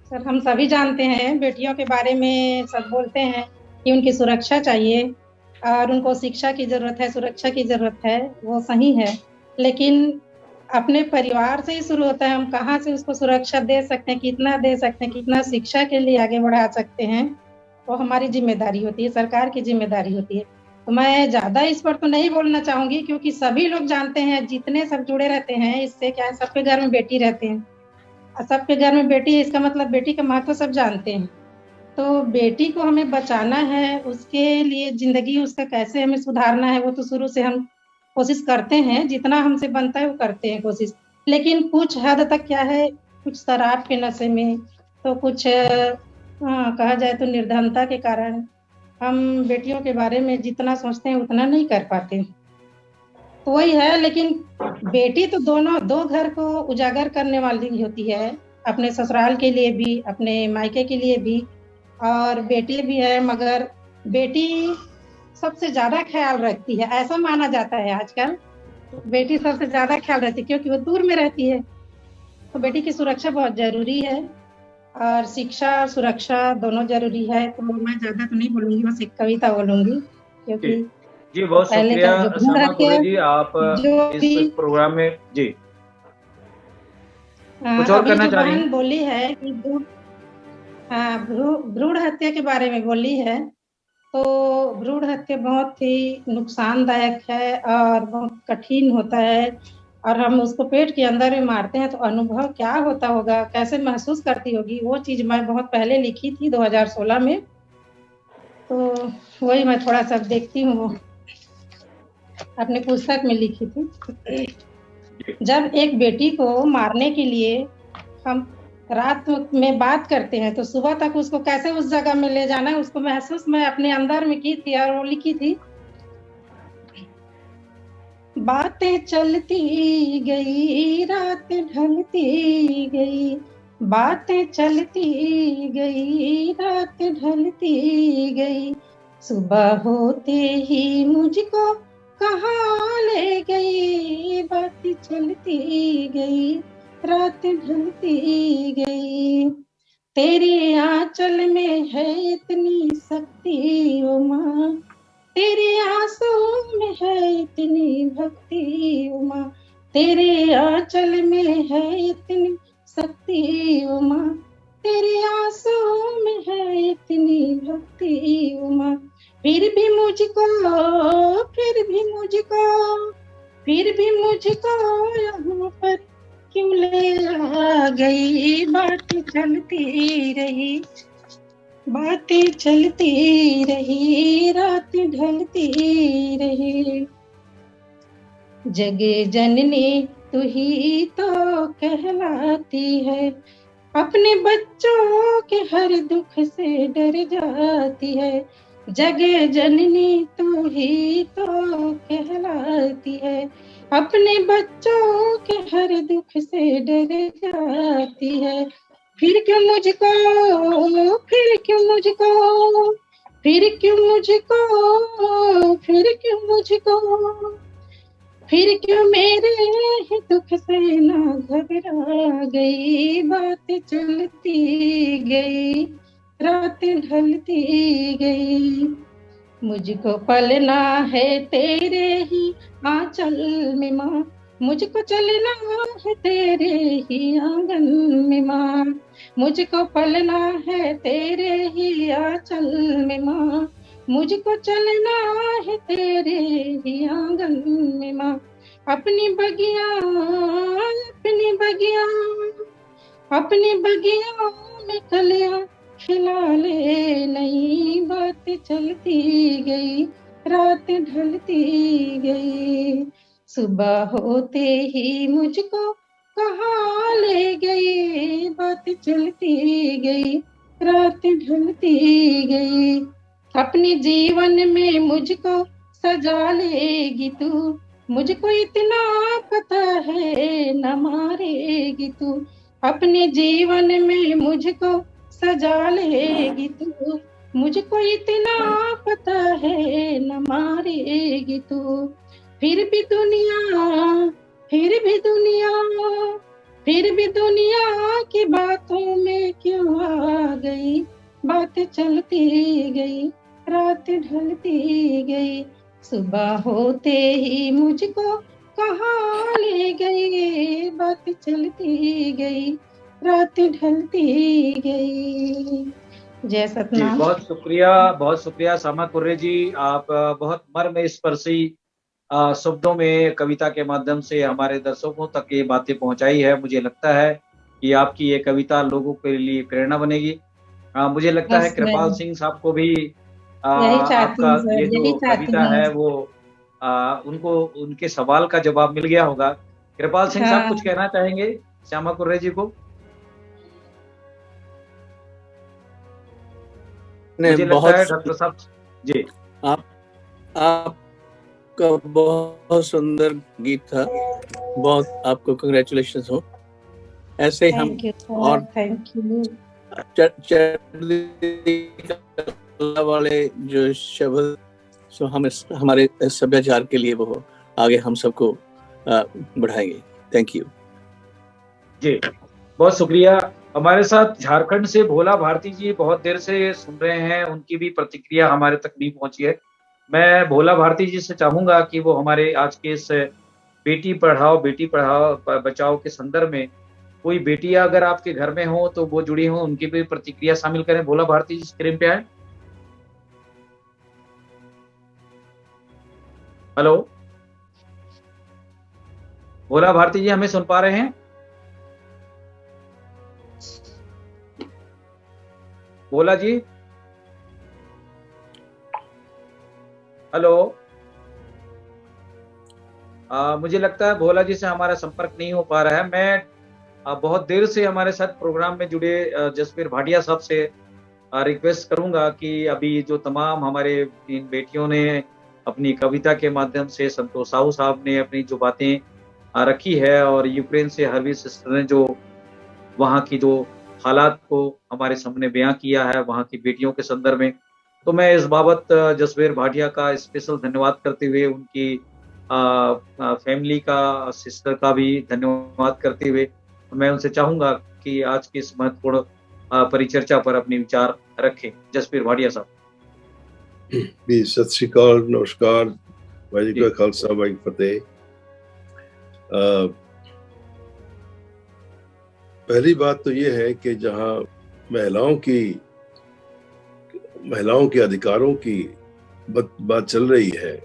S9: सर, हम सभी जानते हैं बेटियों के बारे में, सब बोलते हैं कि उनकी सुरक्षा चाहिए और उनको शिक्षा की जरूरत है, सुरक्षा की जरूरत है, वो सही है, लेकिन अपने परिवार से ही शुरू होता है। हम कहाँ से उसको सुरक्षा दे सकते हैं, कितना दे सकते हैं, कितना शिक्षा के लिए आगे बढ़ा सकते हैं, वो हमारी जिम्मेदारी होती है, सरकार की जिम्मेदारी होती है। तो मैं ज्यादा इस पर तो नहीं बोलना चाहूंगी, क्योंकि सभी लोग जानते हैं, जितने सब जुड़े रहते हैं इससे, क्या है, सबके घर में बेटी रहते हैं, और सबके घर में बेटी है, इसका मतलब बेटी का महत्व सब जानते हैं। तो बेटी को हमें बचाना है, उसके लिए जिंदगी उसका कैसे हमें सुधारना है, वो तो शुरू से हम कोशिश करते हैं, जितना हमसे बनता है वो करते हैं कोशिश। लेकिन कुछ हद तक क्या है, कुछ शराब के नशे में, तो कुछ कहा जाए तो निर्धनता के कारण हम बेटियों के बारे में जितना सोचते हैं उतना नहीं कर पाते। तो वही है, लेकिन बेटी तो दो घर को उजागर करने वाली होती है, अपने ससुराल के लिए भी, अपने मायके के लिए भी, और बेटी भी है, मगर बेटी सबसे ज्यादा ख्याल रखती है, ऐसा माना जाता है आजकल। बेटी सबसे ज्यादा ख्याल रखती है क्योंकि वो दूर में रहती है। तो बेटी की सुरक्षा बहुत जरूरी है, और शिक्षा सुरक्षा दोनों जरूरी है। तो मैं ज्यादा तो नहीं बोलूंगी, बस एक कविता बोलूंगी, क्योंकि
S1: जी बहुत
S9: पहले
S1: शुक्रिया
S9: का जो
S1: समा कुरे जी, आप
S9: जो
S1: इस प्रोग्राम में जी कुछ और
S9: अभी
S1: करना
S9: जो
S1: चाह रही
S9: बहन
S1: हैं?
S9: बोली है कि भ्रूण हत्या के बारे में बोली है, तो भ्रूण हत्या बहुत ही नुकसानदायक है और बहुत कठिन होता है, और हम उसको पेट के अंदर में मारते हैं तो अनुभव क्या होता होगा, कैसे महसूस करती होगी, वो चीज मैं बहुत पहले लिखी थी 2016 में। तो वही मैं थोड़ा सा देखती हूँ, वो अपने पुस्तक में लिखी थी। जब एक बेटी को मारने के लिए हम रात में बात करते हैं, तो सुबह तक उसको कैसे उस जगह में ले जाना है, उसको महसूस मैं अपने अंदर में की थी, और वो लिखी थी। बातें चलती गई, रात ढलती गई, बातें चलती गई, रात ढलती गई, सुबह होते ही मुझको कहाँ ले गई, बातें चलती गई, रात ढलती गई, तेरे आंचल में है इतनी शक्ति ओ माँ, तेरे आंसू में है इतनी भक्ति ओ माँ, तेरे आंचल में है इतनी शक्ति ओ माँ, तेरे आंसू में है इतनी भक्ति ओ माँ, फिर भी मुझको यहाँ पर क्यों ले आ गई, बातें चलती रही, बातें चलती रही, रात ढलती रही, जगे जननी तू ही तो कहलाती है, अपने बच्चों के हर दुख से डर जाती है, जगे जननी तू ही तो कहलाती है, अपने बच्चों के हर दुख से डर जाती है, फिर क्यों मुझको, फिर क्यों मुझको, फिर क्यों मुझको, फिर क्यों मुझको, फिर क्यों मेरे ही दुख से ना घबरा गई, बात चलती गई, रात ढलती गई, मुझको पलना है तेरे ही आंचल में माँ, मुझको चलना है तेरे ही आंगन में माँ, मुझको पलना है तेरे ही आंचल में माँ, मुझको चलना है तेरे ही आंगन में माँ, अपनी बगिया, अपनी बगिया, अपनी बगिया में कलियां खिला ले, नई बात चलती गई, रात ढलती गई, सुबह होते ही मुझको कहाँ ले गई, बात चलती गई, रात ढलती गई, अपने जीवन में मुझको सजा लेगी तू, मुझको इतना पता है न मारेगी तू, अपने जीवन में मुझको सजा लेगी तू, मुझको इतना पता है न मारेगी तू, फिर भी दुनिया, फिर भी दुनिया, फिर भी दुनिया की बातों में क्यों आ गई, बात चलती गई, रात ढलती गई, सुबह होते ही मुझको कहाँ ले गई, बात चलती गई, रात ढलती गई। जय
S1: जी,
S9: सतनाम।
S1: बहुत शुक्रिया सामा कुर्रे जी। आप बहुत मर्म स्पर्शी शब्दों में कविता के माध्यम से हमारे दर्शकों तक ये बातें पहुंचाई है। मुझे लगता है कि आपकी ये कविता लोगों के लिए प्रेरणा बनेगी। मुझे लगता है
S9: बस मैं
S1: कृपाल सिंह साहब को भी
S9: यही चाहती
S1: आपका
S9: हूँ सर,
S1: ये
S9: यही
S1: जो
S9: चाहती
S1: कविता
S9: हूँ।
S1: है वो उनको उनके सवाल का जवाब मिल गया होगा। कृपाल सिंह साहब कुछ
S9: हाँ,
S1: कहना चाहेंगे श्यामा कुर्रे जी को?
S5: ने
S1: मुझे लगता
S5: बहुत
S1: है डॉक्टर साहब जी
S5: आपका बहुत सुंदर गीत था, बहुत आपको कंग्रेचुलेशंस हो। ऐसे ही हम
S9: थैंक यू
S5: और
S9: सर, थैंक यू।
S5: चढ़ती कला वाले जो शब्द सो हम हमारे सभ्याचार के लिए वो आगे हम सबको बढ़ाएंगे। थैंक यू
S1: जी, बहुत शुक्रिया। हमारे साथ झारखंड से भोला भारती जी बहुत देर से सुन रहे हैं, उनकी भी प्रतिक्रिया हमारे तक नहीं पहुंची है। मैं भोला भारती जी से चाहूंगा कि वो हमारे आज के इस बेटी पढ़ाओ बचाओ के संदर्भ में कोई बेटियां अगर आपके घर में हो तो वो जुड़ी हो, उनकी भी प्रतिक्रिया शामिल करें। भोला भारती जी स्क्रीन पे आए। हेलो भोला भारती जी, हमें सुन पा रहे हैं? भोला जी, हेलो। मुझे लगता है भोला जी से हमारा संपर्क नहीं हो पा रहा है। मैं बहुत देर से हमारे साथ प्रोग्राम में जुड़े जसवीर भाटिया साहब से रिक्वेस्ट करूंगा कि अभी जो तमाम हमारे इन बेटियों ने अपनी कविता के माध्यम से, संतोष साहू साहब ने अपनी जो बातें रखी है और यूक्रेन से हरवी सिस्टर ने जो वहाँ की जो हालात को हमारे सामने बयां किया है वहाँ की बेटियों के संदर्भ में, तो मैं इस बाबत जसवीर भाटिया का स्पेशल धन्यवाद करते हुए, उनकी फैमिली का, सिस्टर का भी धन्यवाद करते हुए मैं उनसे चाहूंगा कि आज की इस महत्वपूर्ण परिचर्चा पर अपने विचार रखें। जसवीर भाटिया साहब
S4: जी, सत श्री अकाल, नमस्कार, वाहिगुरू का खालसा, वाहिगुरू फतेह। पहली बात तो ये है कि जहाँ महिलाओं के अधिकारों की बात चल रही है,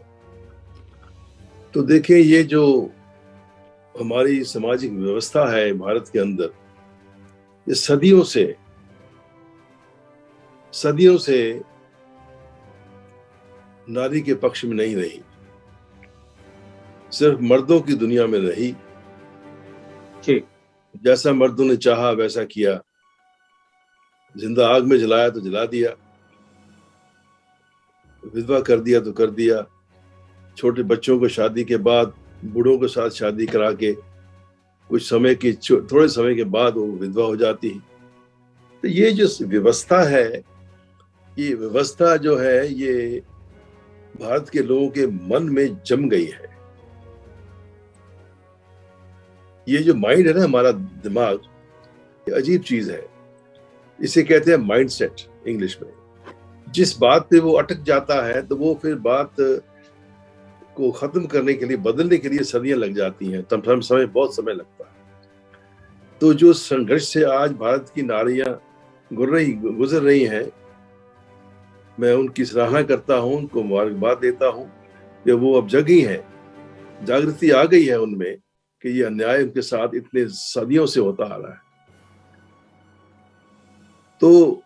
S4: तो देखें ये जो हमारी सामाजिक व्यवस्था है भारत के अंदर, ये सदियों से नारी के पक्ष में नहीं रही, सिर्फ मर्दों की दुनिया में रही। जैसा मर्दों ने चाहा वैसा किया, जिंदा आग में जलाया तो जला दिया, विधवा कर दिया तो कर दिया, छोटे बच्चों को शादी के बाद बूढ़ों के साथ शादी करा के थोड़े समय के बाद वो विधवा हो जाती है। तो ये जो व्यवस्था है, ये व्यवस्था जो है ये भारत के लोगों के मन में जम गई है। ये जो माइंड है ना, हमारा दिमाग, ये अजीब चीज है। इसे कहते हैं माइंडसेट इंग्लिश में। जिस बात पे वो अटक जाता है तो वो फिर बात को खत्म करने के लिए, बदलने के लिए सदियां लग जाती हैं, तब बहुत समय लगता है। तो जो संघर्ष से आज भारत की नारियां गुजर रही हैं, मैं उनकी सराहना करता हूं, उनको मुबारकबाद देता हूं कि वो अब जगी हैं, जागृति आ गई है उनमें कि ये अन्याय उनके साथ इतने सदियों से होता आ रहा है। तो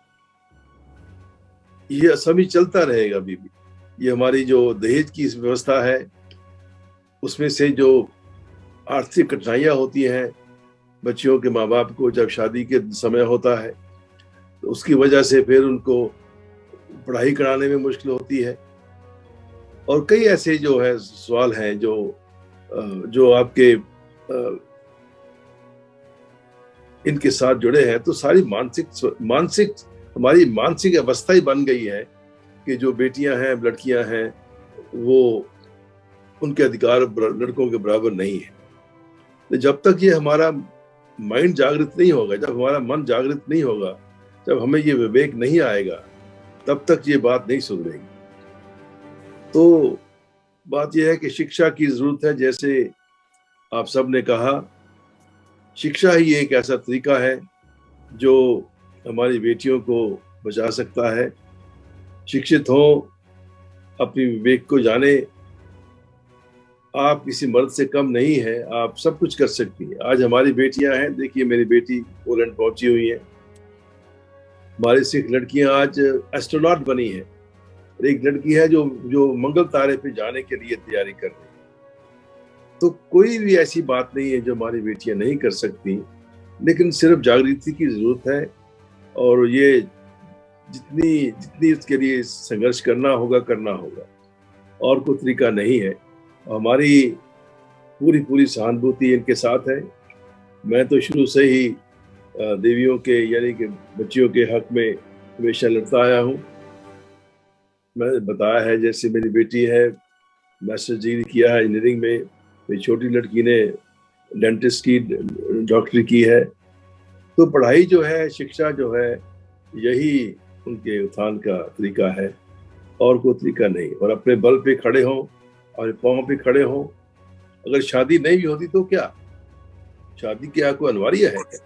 S4: ये सभी चलता रहेगा अभी भी। ये हमारी जो दहेज की व्यवस्था है, उसमें से जो आर्थिक कठिनाइयां होती हैं बच्चियों के माँ बाप को जब शादी के समय होता है, तो उसकी वजह से फिर उनको पढ़ाई कराने में मुश्किल होती है। और कई ऐसे जो है सवाल हैं जो आपके इनके साथ जुड़े हैं। तो सारी हमारी मानसिक अवस्था ही बन गई है कि जो बेटियां हैं, लड़कियां हैं, वो उनके अधिकार लड़कों के बराबर नहीं है। तो जब तक ये हमारा माइंड जागृत नहीं होगा, जब हमारा मन जागृत नहीं होगा, जब हमें ये विवेक नहीं आएगा, तब तक ये बात नहीं सुधरेगी। तो बात यह है कि शिक्षा की जरूरत है। जैसे आप सब ने कहा, शिक्षा ही एक ऐसा तरीका है जो हमारी बेटियों को बचा सकता है। शिक्षित हो, अपनी विवेक को जाने, आप किसी मर्द से कम नहीं है, आप सब कुछ कर सकती हैं। आज हमारी बेटियां हैं, देखिए मेरी बेटी पोलैंड पहुंची हुई है, हमारी 6 लड़कियां आज एस्ट्रोनॉट बनी है, एक लड़की है जो मंगल तारे पे जाने के लिए तैयारी कर रही है। तो कोई भी ऐसी बात नहीं है जो हमारी बेटियां नहीं कर सकती, लेकिन सिर्फ जागृति की जरूरत है, और ये जितनी इसके लिए संघर्ष करना होगा, और कोई तरीका नहीं है। हमारी पूरी सहानुभूति इनके साथ है। मैं तो शुरू से ही देवियों के यानी कि बच्चियों के हक में हमेशा लड़ता आया हूँ। मैंने बताया है, जैसे मेरी बेटी है, मास्टर डिग्री किया है इंजीनियरिंग में, मेरी छोटी लड़की ने डेंटिस्ट की डॉक्टरी की है। तो पढ़ाई जो है, शिक्षा जो है, यही उनके उत्थान का तरीका है, और कोई तरीका नहीं। और अपने बल पे खड़े हों और पाँव पे खड़े हों। अगर शादी नहीं भी होती तो क्या, शादी क्या कोई अनिवार्य है क्या?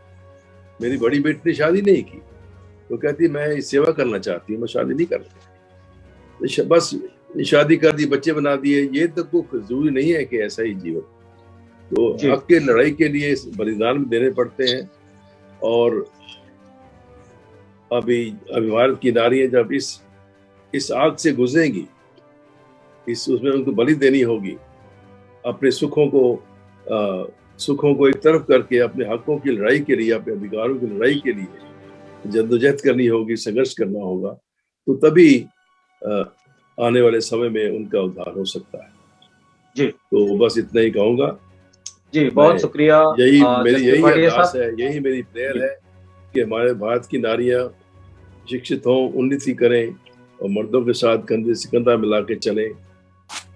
S4: मेरी बड़ी बेटी ने शादी नहीं की, तो कहती मैं सेवा करना चाहती हूँ, मैं शादी नहीं करती, बस शादी कर दी, बच्चे बना दिए। ये तो कोई जरूरी नहीं है कि ऐसा ही जीवन। तो हक के लड़ाई के लिए बलिदान देने पड़ते हैं। और अभी भारत की नारियां जब इस आग से गुजरेंगी, उसमें उनको बलि देनी होगी, अपने सुखों को एक तरफ करके अपने हकों की लड़ाई के लिए, अपने अधिकारों की लड़ाई के लिए जद्दोजहद करनी होगी, संघर्ष करना होगा, तो तभी आने वाले समय में उनका उद्धार हो सकता है।
S1: जी,
S4: तो बस इतना ही कहूंगा
S1: जी। बहुत शुक्रिया।
S4: यही अरदास है, यही मेरी प्रेयर है कि हमारे भारत की नारियां शिक्षित हों, उन्नति करें, और मर्दों के साथ कंधे से कंधा मिला के चलें,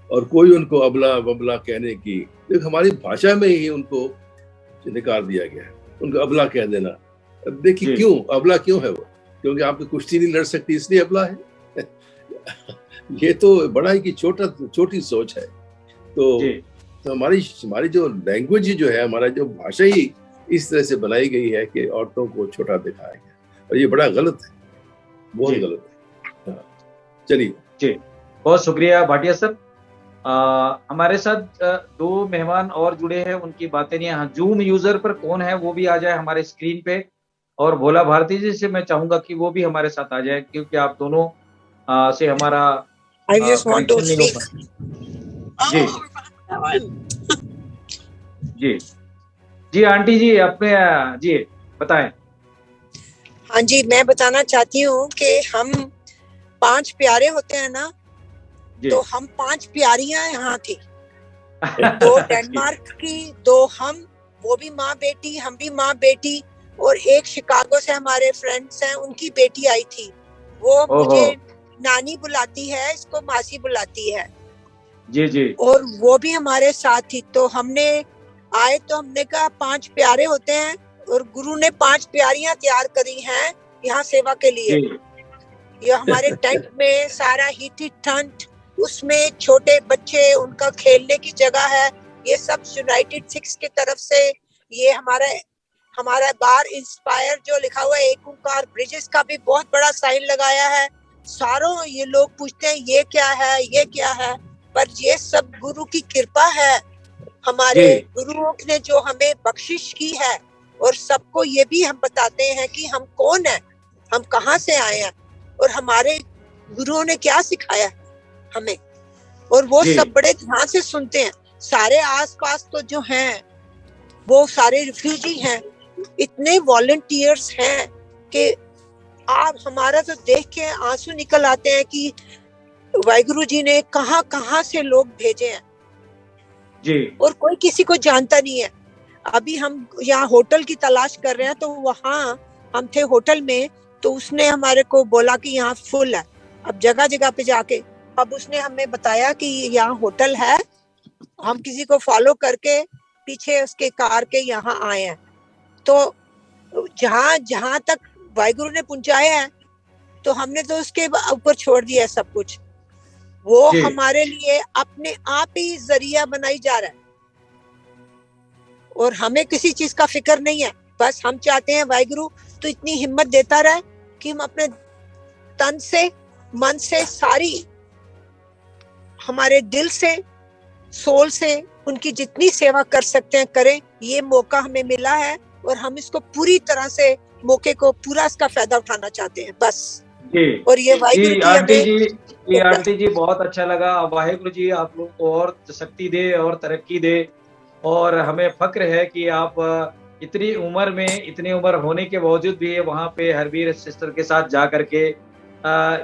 S4: और कोई उनको अबला बबला कहने की, देखो हमारी भाषा में ही उनको निकाल दिया गया है, उनको अबला कह देना। अब देखिए क्यों अबला क्यों है वो? क्योंकि आपकी कुश्ती नहीं लड़ सकती इसलिए अबला है। ये तो बड़ा ही की छोटी सोच है। तो हमारी जो लैंग्वेज जो है, हमारा जो भाषा ही इस तरह से बनाई गई है कि औरतों को छोटा दिखाया गया, और ये बड़ा गलत है, बहुत गलत है। चलिए
S1: जी, बहुत शुक्रिया भाटिया सर। हमारे साथ 2 मेहमान और जुड़े हैं, उनकी बातें नहीं। हाँ, जूम यूजर पर कौन है वो भी आ जाए हमारे स्क्रीन पे, और भोला भारती जी से मैं चाहूंगा कि वो भी हमारे साथ आ जाए, क्योंकि आप दोनों से हमारा जी जी आंटी जी अपने जी बताएं।
S2: हाँ जी, मैं बताना चाहती हूँ कि हम 5 प्यारे होते हैं ना, तो हम 5 प्यारियां यहाँ थी। 2 डेनमार्क की, 2 हम, वो भी माँ बेटी, हम भी माँ बेटी, और एक शिकागो से हमारे फ्रेंड्स हैं, उनकी बेटी आई थी। वो मुझे नानी बुलाती है, इसको मासी बुलाती है।
S1: जी जी। और
S2: वो भी हमारे साथ थी। तो हमने आए तो हमने कहा 5 प्यारे होते हैं, और गुरु ने 5 प्यारियां तैयार करी हैं यहाँ सेवा के लिए। ये हमारे टेंट में सारा हीटेड टेंट, उसमें छोटे बच्चे, उनका खेलने की जगह है। ये सब यूनाइटेड 6 की तरफ से, ये हमारा बार इंस्पायर जो लिखा हुआ है, एक ओंकार ब्रिजेस का भी बहुत बड़ा साइन लगाया है। सारों ये लोग पूछते हैं ये क्या है, ये क्या है, पर ये सब गुरु की कृपा है। हमारे गुरुओं ने जो हमें बख्शिश की है, और सबको ये भी हम बताते हैं कि हम कौन है, हम कहाँ से आए हैं, और हमारे गुरुओं ने क्या सिखाया हमें। और वो सब बड़े ध्यान से सुनते हैं। सारे आसपास तो जो हैं वो सारे रिफ्यूजी हैं, इतने वॉलंटियर्स हैं कि आप हमारा तो देख के आंसू निकल आते हैं कि वाहिगुरु जी ने कहाँ से लोग भेजे हैं
S1: जी।
S2: और कोई किसी को जानता नहीं है। अभी हम यहाँ होटल की तलाश कर रहे हैं, तो वहाँ हम थे होटल में, तो उसने हमारे को बोला कि यहाँ फुल है। अब जगह जगह पे जाके, अब उसने हमें बताया कि यहाँ होटल है। हम किसी को फॉलो करके पीछे उसके कार के यहाँ आए हैं। तो जहाँ तक वाहिगुरु ने पहुंचाया है, तो हमने तो उसके ऊपर छोड़ दिया सब कुछ। वो हमारे लिए अपने आप ही जरिया बनाई जा रहा है। और हमें किसी चीज का फिक्र नहीं है। बस हम चाहते हैं वाहिगुरु तो इतनी हिम्मत देता रहे कि हम अपने तन से, मन से, सारी हमारे दिल से, सोल से उनकी जितनी सेवा कर सकते हैं करें। ये मौका हमें मिला है और हम इसको पूरी तरह से मौके को पूरा इसका फायदा उठाना चाहते हैं बस।
S1: जी
S2: और ये वाहिगुरु
S1: जी
S2: की
S1: आंटी
S2: हमें
S1: जी आंटी जी बहुत अच्छा लगा। वाहिगुरु जी आप लोग को और शक्ति दे और तरक्की दे। और हमें फक्र है कि आप इतनी उम्र में, इतनी उम्र होने के बावजूद भी वहाँ पे हरवीर सिस्टर के साथ जा करके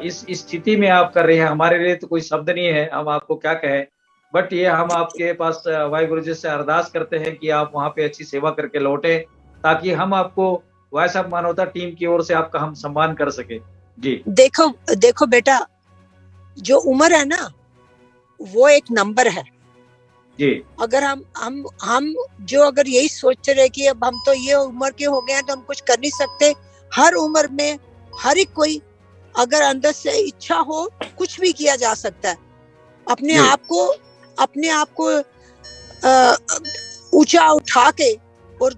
S1: इस स्थिति में आप कर रहे हैं। हमारे लिए तो कोई शब्द नहीं है, हम आपको क्या कहें। बट ये हम आपके पास वाहिगुरु जी से अरदास करते हैं कि आप वहाँ पे अच्छी सेवा करके लौटे, ताकि हम आपको वॉइस ऑफ मानवता टीम की ओर से आपका हम सम्मान कर सके। जी
S2: देखो बेटा, जो उम्र है ना वो एक नंबर है
S1: जी।
S2: अगर हम जो अगर यही सोच रहे कि अब हम तो ये उम्र के हो गए हैं तो हम कुछ कर नहीं सकते, हर उम्र में हर एक कोई अगर अंदर से इच्छा हो कुछ भी किया जा सकता है। अपने आप को ऊंचा उठा के और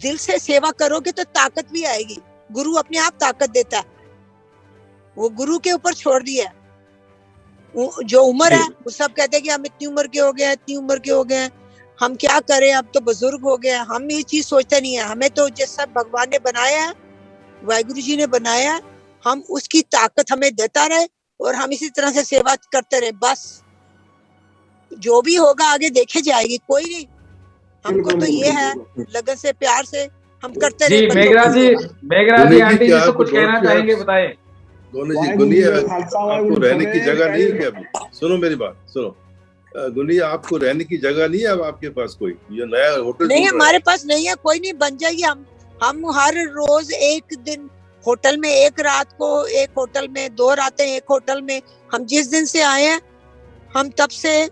S2: दिल से सेवा करोगे तो ताकत भी आएगी। गुरु अपने आप ताकत देता है, वो गुरु के ऊपर छोड़ दिया है। जो उम्र है वो सब कहते हैं कि हम इतनी उम्र के हो गए, इतनी उम्र के हो गए, हम क्या करें, अब तो बुजुर्ग हो गए। हम ये चीज सोचते नहीं है। हमें तो जैसा भगवान ने बनाया है, वाहिगुरु जी ने बनाया है, हम उसकी ताकत हमें देता रहे और हम इसी तरह से सेवा करते रहे। बस जो भी होगा आगे देखे जाएगी, कोई नहीं। हमको तो ये है लगन से, प्यार से हम करते रहे।
S1: मेघराज जी आंटी जी से कुछ कहना चाहेंगे, बताएं।
S4: आपको रहने की जगह नहीं है क्या? सुनो मेरी बात, सुनो गुनिया, आपको रहने की जगह नहीं है अब आपके पास कोई? ये नया होटल
S2: नहीं, हमारे पास नहीं है, कोई नहीं, बन जाएगी। हम हर रोज एक दिन होटल में, एक रात को एक होटल में, 2 रातें एक होटल में। हम जिस दिन से आए हैं हम तब से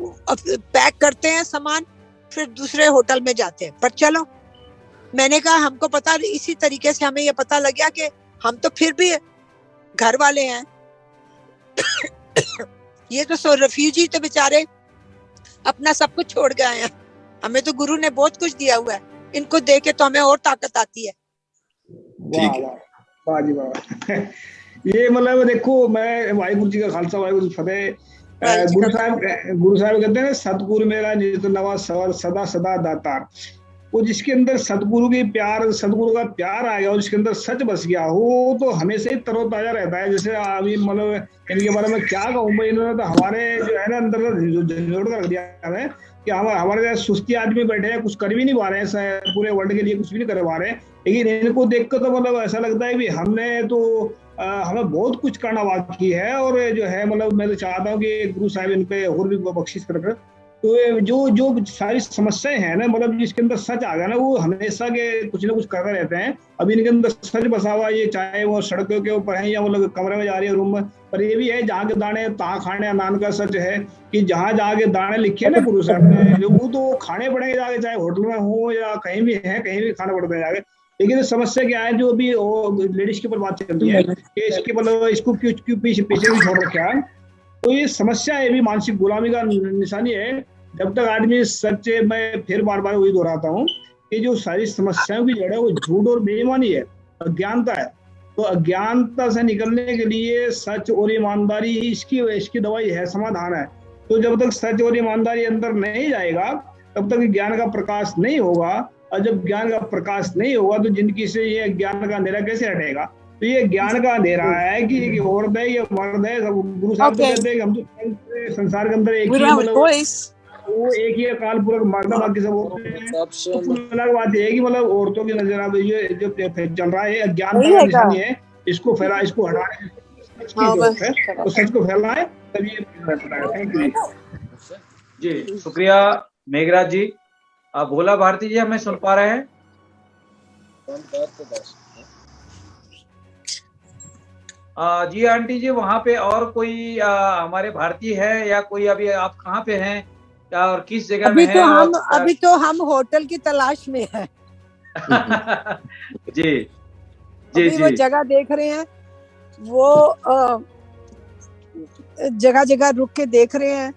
S2: पैक करते हैं सामान, फिर दूसरे होटल में जाते हैं। पर चलो, मैंने कहा हमको पता, इसी तरीके से हमें ये पता लग गया कि हम तो फिर भी घर वाले हैं। ये तो रेफ्यूजी तो बेचारे अपना सब कुछ छोड़ गए हैं। हमें तो गुरु ने बहुत कुछ दिया हुआ है, इनको देख के तो हमें और ताकत आती है।
S10: वाह वाह जी वाह। ये मतलब देखो, मैं वाहिगुरु जी का खालसा वाहिगुरु जी फतेह। गुरु साहब कहते हैं सतगुरु मेरा नित नवा सवर सदा सदा दातार। वो जिसके अंदर सतगुरु की प्यार, सतगुरु का प्यार आ गया और जिसके अंदर सच बस गया हो तो हमेशा ही तरोताजा रहता है। जैसे अभी मतलब इनके बारे में क्या कहूँ मैं, इन्होंने तो हमारे जो है ना अंदर झंझोड़ कर दिया है कि हमारे सुस्ती आदमी बैठे हैं, कुछ कर भी नहीं पा रहे हैं, पूरे वर्ल्ड के लिए कुछ भी नहीं कर पा रहे हैं। लेकिन इनको देख कर तो मतलब ऐसा लगता है कि हमने तो हमें बहुत कुछ करना बाकी है। और जो है मतलब मैं तो चाहता हूँ कि गुरु साहिब इन पे और भी बख्शिश कर। तो जो सारी समस्याएं हैं ना, मतलब जिसके अंदर सच आ गया ना, वो हमेशा के कुछ ना कुछ करते रहते हैं। अभी इनके अंदर सच बसा हुआ, ये चाहे वो सड़कों के ऊपर है या मतलब कमरे में जा रही है, रूम में, पर ये भी है जहाँ के दाने तहाँ खाने नान का सच है कि जहाँ जाके दाने लिखे ना गुरु साहब ने, वो तो खाने पड़ेंगे जाके, चाहे होटल में हो या कहीं भी है, कहीं भी खाना पड़ता है जाके। लेकिन समस्या क्या है, जो अभी लेडीज के ऊपर बात चल रही है कि इसके मतलब इसको क्यों पीछे भी छोड़ रखा है, तो ये समस्या है, भी मानसिक गुलामी का निशानी है। जब तक आदमी सच, मैं फिर बार बार वही दोहराता हूँ कि जो सारी समस्याओं की जड़ है वो झूठ और बेईमानी है, अज्ञानता है। तो अज्ञानता से निकलने के लिए सच और ईमानदारी ही इसकी दवाई है, समाधान है। तो जब तक सच और ईमानदारी अंदर नहीं जाएगा तब तक ज्ञान का प्रकाश नहीं होगा, और जब ज्ञान का प्रकाश नहीं होगा तो जिंदगी से ये ज्ञान का अंधेरा कैसे हटेगा। तो ये ज्ञान का अंधेरा है कि औरत है या मर्द है, गुरु साहब तो कहते हैं कि हम तो संसार के अंदर एक ही, मतलब वो एक ही अकाल पूरक मर्द, बाकी सब होते हैं। तो अलग बात ये है कि मतलब औरतों की नजर अब ये जो चल रहा है अज्ञान का निशानी है, इसको फैला, इसको हटाने, तो सच को फैलना है, तभी ये।
S1: जी शुक्रिया मेघराज जी। भोला भारती जी हमें सुन पा रहे हैं? जी आंटी जी, वहाँ पे और कोई हमारे भारतीय है या कोई? अभी आप कहाँ पे हैं और किस जगह में हैं?
S2: अभी तो हम होटल की तलाश में हैं।
S1: जी
S2: अभी वो जगह देख रहे हैं, वो जगह जगह रुक के देख रहे हैं।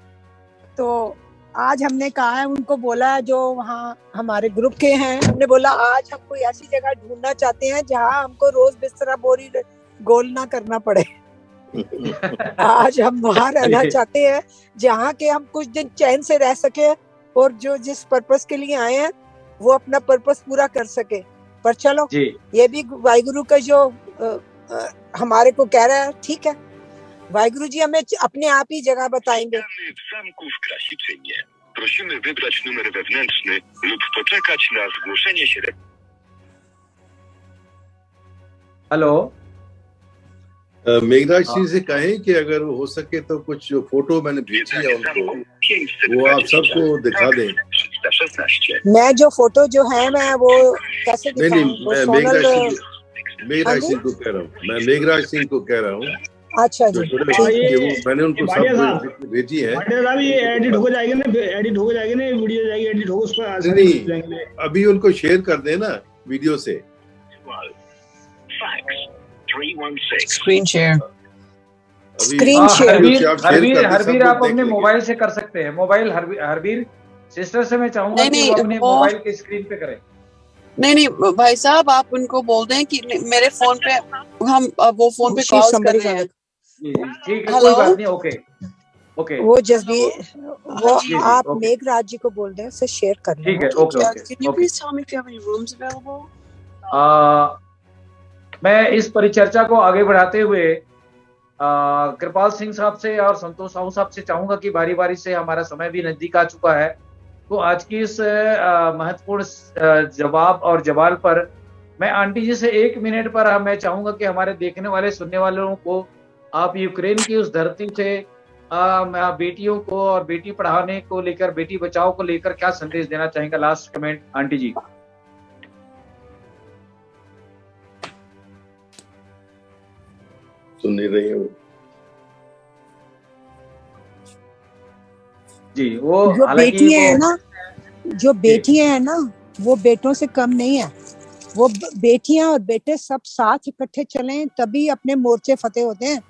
S2: तो आज हमने कहा है, उनको बोला है जो वहाँ हमारे ग्रुप के हैं, हमने बोला आज हम कोई ऐसी जगह ढूंढना चाहते हैं जहाँ हमको रोज बिस्तरा बोरी गोल ना करना पड़े। आज हम वहाँ रहना चाहते हैं जहाँ के हम कुछ दिन चैन से रह सके और जो जिस पर्पस के लिए आए हैं वो अपना पर्पस पूरा कर सके। पर चलो ये भी वाहिगुरु का जो हमारे को कह रहा है, ठीक है, वाहिगुरु जी हमें अपने आप ही जगह बताएंगे।
S11: Zamków Krasiczynie. Prosimy wybrać numer wewnętrzny lub poczekać na zgłoszenie się.
S1: Hello,
S4: Meghraj Singh से कहें कि अगर हो सके तो कुछ जो फोटो मैंने भेजी है उनको वो आप सबको दिखा दें।
S2: मैं जो फोटो जो है मैं वो कैसे दिखाऊं?
S4: नहीं, मैं मेघराज सिंह को कह रहा हूँ, मैं मेघराज सिंह को कह रहा हूँ।
S2: अच्छा जी,
S4: मैंने उनको सब भेजी है।
S10: ये एडिट हो जाएगी ना, वीडियो जाएगी एडिट हो, उस पर
S4: नहीं, अभी उनको शेयर कर देना वीडियो से।
S3: स्क्रीन शेयर
S1: हरबीर आप अपने मोबाइल से कर सकते हैं। मोबाइल हरबीर सिस्टर से मैं चाहूंगा कि वो अपने मोबाइल के स्क्रीन पे करें।
S3: नहीं भाई साहब, आप उनको बोल दें कि मेरे फोन पे हम वो फोन पे कॉल कर रहे हैं।
S1: ठीक है, कोई बात नहीं, ओके।
S2: वो वो आप मेघराज जी को बोल दें, उसे शेयर कर लें।
S1: ठीक है, ओके। मैं इस परिचर्चा को आगे बढ़ाते हुए कृपाल सिंह साहब से और संतोष साहू साहब से चाहूंगा कि बारी बारी से, हमारा समय भी नजदीक आ चुका है, तो आज की इस महत्वपूर्ण जवाब और जवाल पर मैं आंटी जी से 1 मिनट पर मैं चाहूंगा कि हमारे देखने वाले सुनने वालों को आप यूक्रेन की उस धरती से बेटियों को और बेटी पढ़ाने को लेकर, बेटी बचाओ को लेकर क्या संदेश देना चाहेंगे? लास्ट कमेंट आंटी जी।
S4: सुन नहीं रही हूँ
S1: जी। वो
S2: जो बेटियां है ना, जो बेटियां है ना, वो बेटों से कम नहीं है। वो बेटियां और बेटे सब साथ इकट्ठे चलें तभी अपने मोर्चे फतेह होते हैं।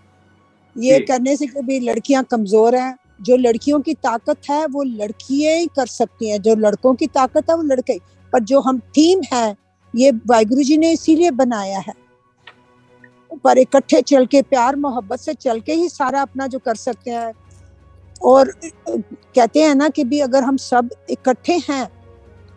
S2: ये करने से कभी लड़कियां कमजोर हैं। जो लड़कियों की ताकत है वो लड़कियां ही कर सकती हैं, जो लड़कों की ताकत है वो लड़के। पर जो हम टीम है, ये वाहिगुरु जी ने इसीलिए बनाया है, पर इकट्ठे चल के प्यार मोहब्बत से चल के ही सारा अपना जो कर सकते हैं। और कहते हैं ना कि भी अगर हम सब इकट्ठे हैं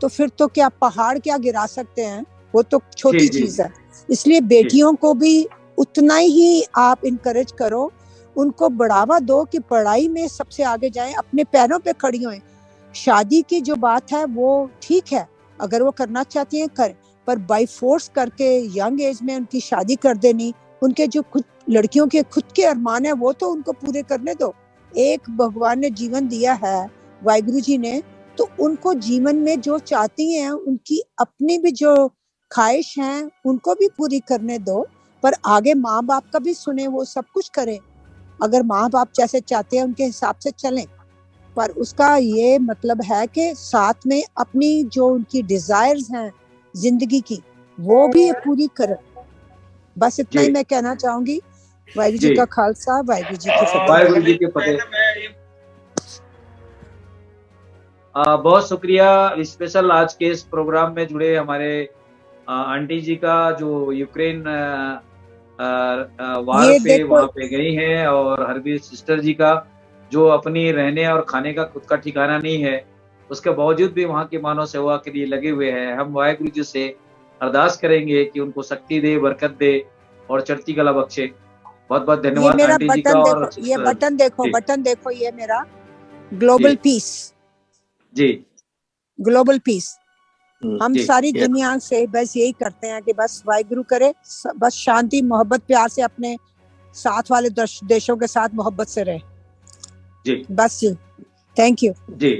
S2: तो फिर तो क्या पहाड़ क्या गिरा सकते हैं, वो तो छोटी चीज है। इसलिए बेटियों को भी उतना ही आप इनकरेज करो, उनको बढ़ावा दो कि पढ़ाई में सबसे आगे जाएं, अपने पैरों पे खड़ी होएं। शादी की जो बात है वो ठीक है, अगर वो करना चाहती हैं करें, पर बाय फोर्स करके यंग एज में उनकी शादी कर देनी, उनके जो खुद लड़कियों के खुद के अरमान है वो तो उनको पूरे करने दो। एक भगवान ने जीवन दिया है, वाहिगुरु जी ने, तो उनको जीवन में जो चाहती हैं, उनकी अपनी भी जो ख्वाहिश हैं उनको भी पूरी करने दो। पर आगे माँ बाप का भी सुने, वो सब कुछ करें। अगर माँ बाप जैसे चाहते हैं उनके हिसाब से चलें, पर उसका ये मतलब है कि साथ में अपनी जो उनकी डिजायर्स हैं जिंदगी की वो भी पूरी करें। बस इतना ही मैं कहना चाहूंगी। वाहिगुरु जी का खालसा, वाहिगुरु जी की फतेह।
S1: वाहिगुरु जी की फतेह। बहुत शुक्रिया स्पेशल आज के इस प्रोग्राम में जुड़े हमारे आंटी जी का, जो यूक्रेन वार पे वहां पे गई हैं, और हरबीर सिस्टर जी का, जो अपनी रहने और खाने का खुद का ठिकाना नहीं है, उसके बावजूद भी वहां की मानव सेवा के लिए लगे हुए हैं। हम वाहिगुरु जी से अरदास करेंगे कि उनको शक्ति दे, बरकत दे और चढ़ती कला बख्शे। बहुत बहुत धन्यवाद आंटी जी का। और
S2: ये बटन देखो, बटन देखो, ये मेरा ग्लोबल पीस
S1: जी,
S2: ग्लोबल पीस। हम सारी दुनिया से बस यही करते हैं कि बस वाहिगुरु करे, बस शांति मोहब्बत प्यार से अपने साथ वाले देशों के साथ मोहब्बत से रहे
S1: जी।
S2: बस जी, थैंक यू
S1: जी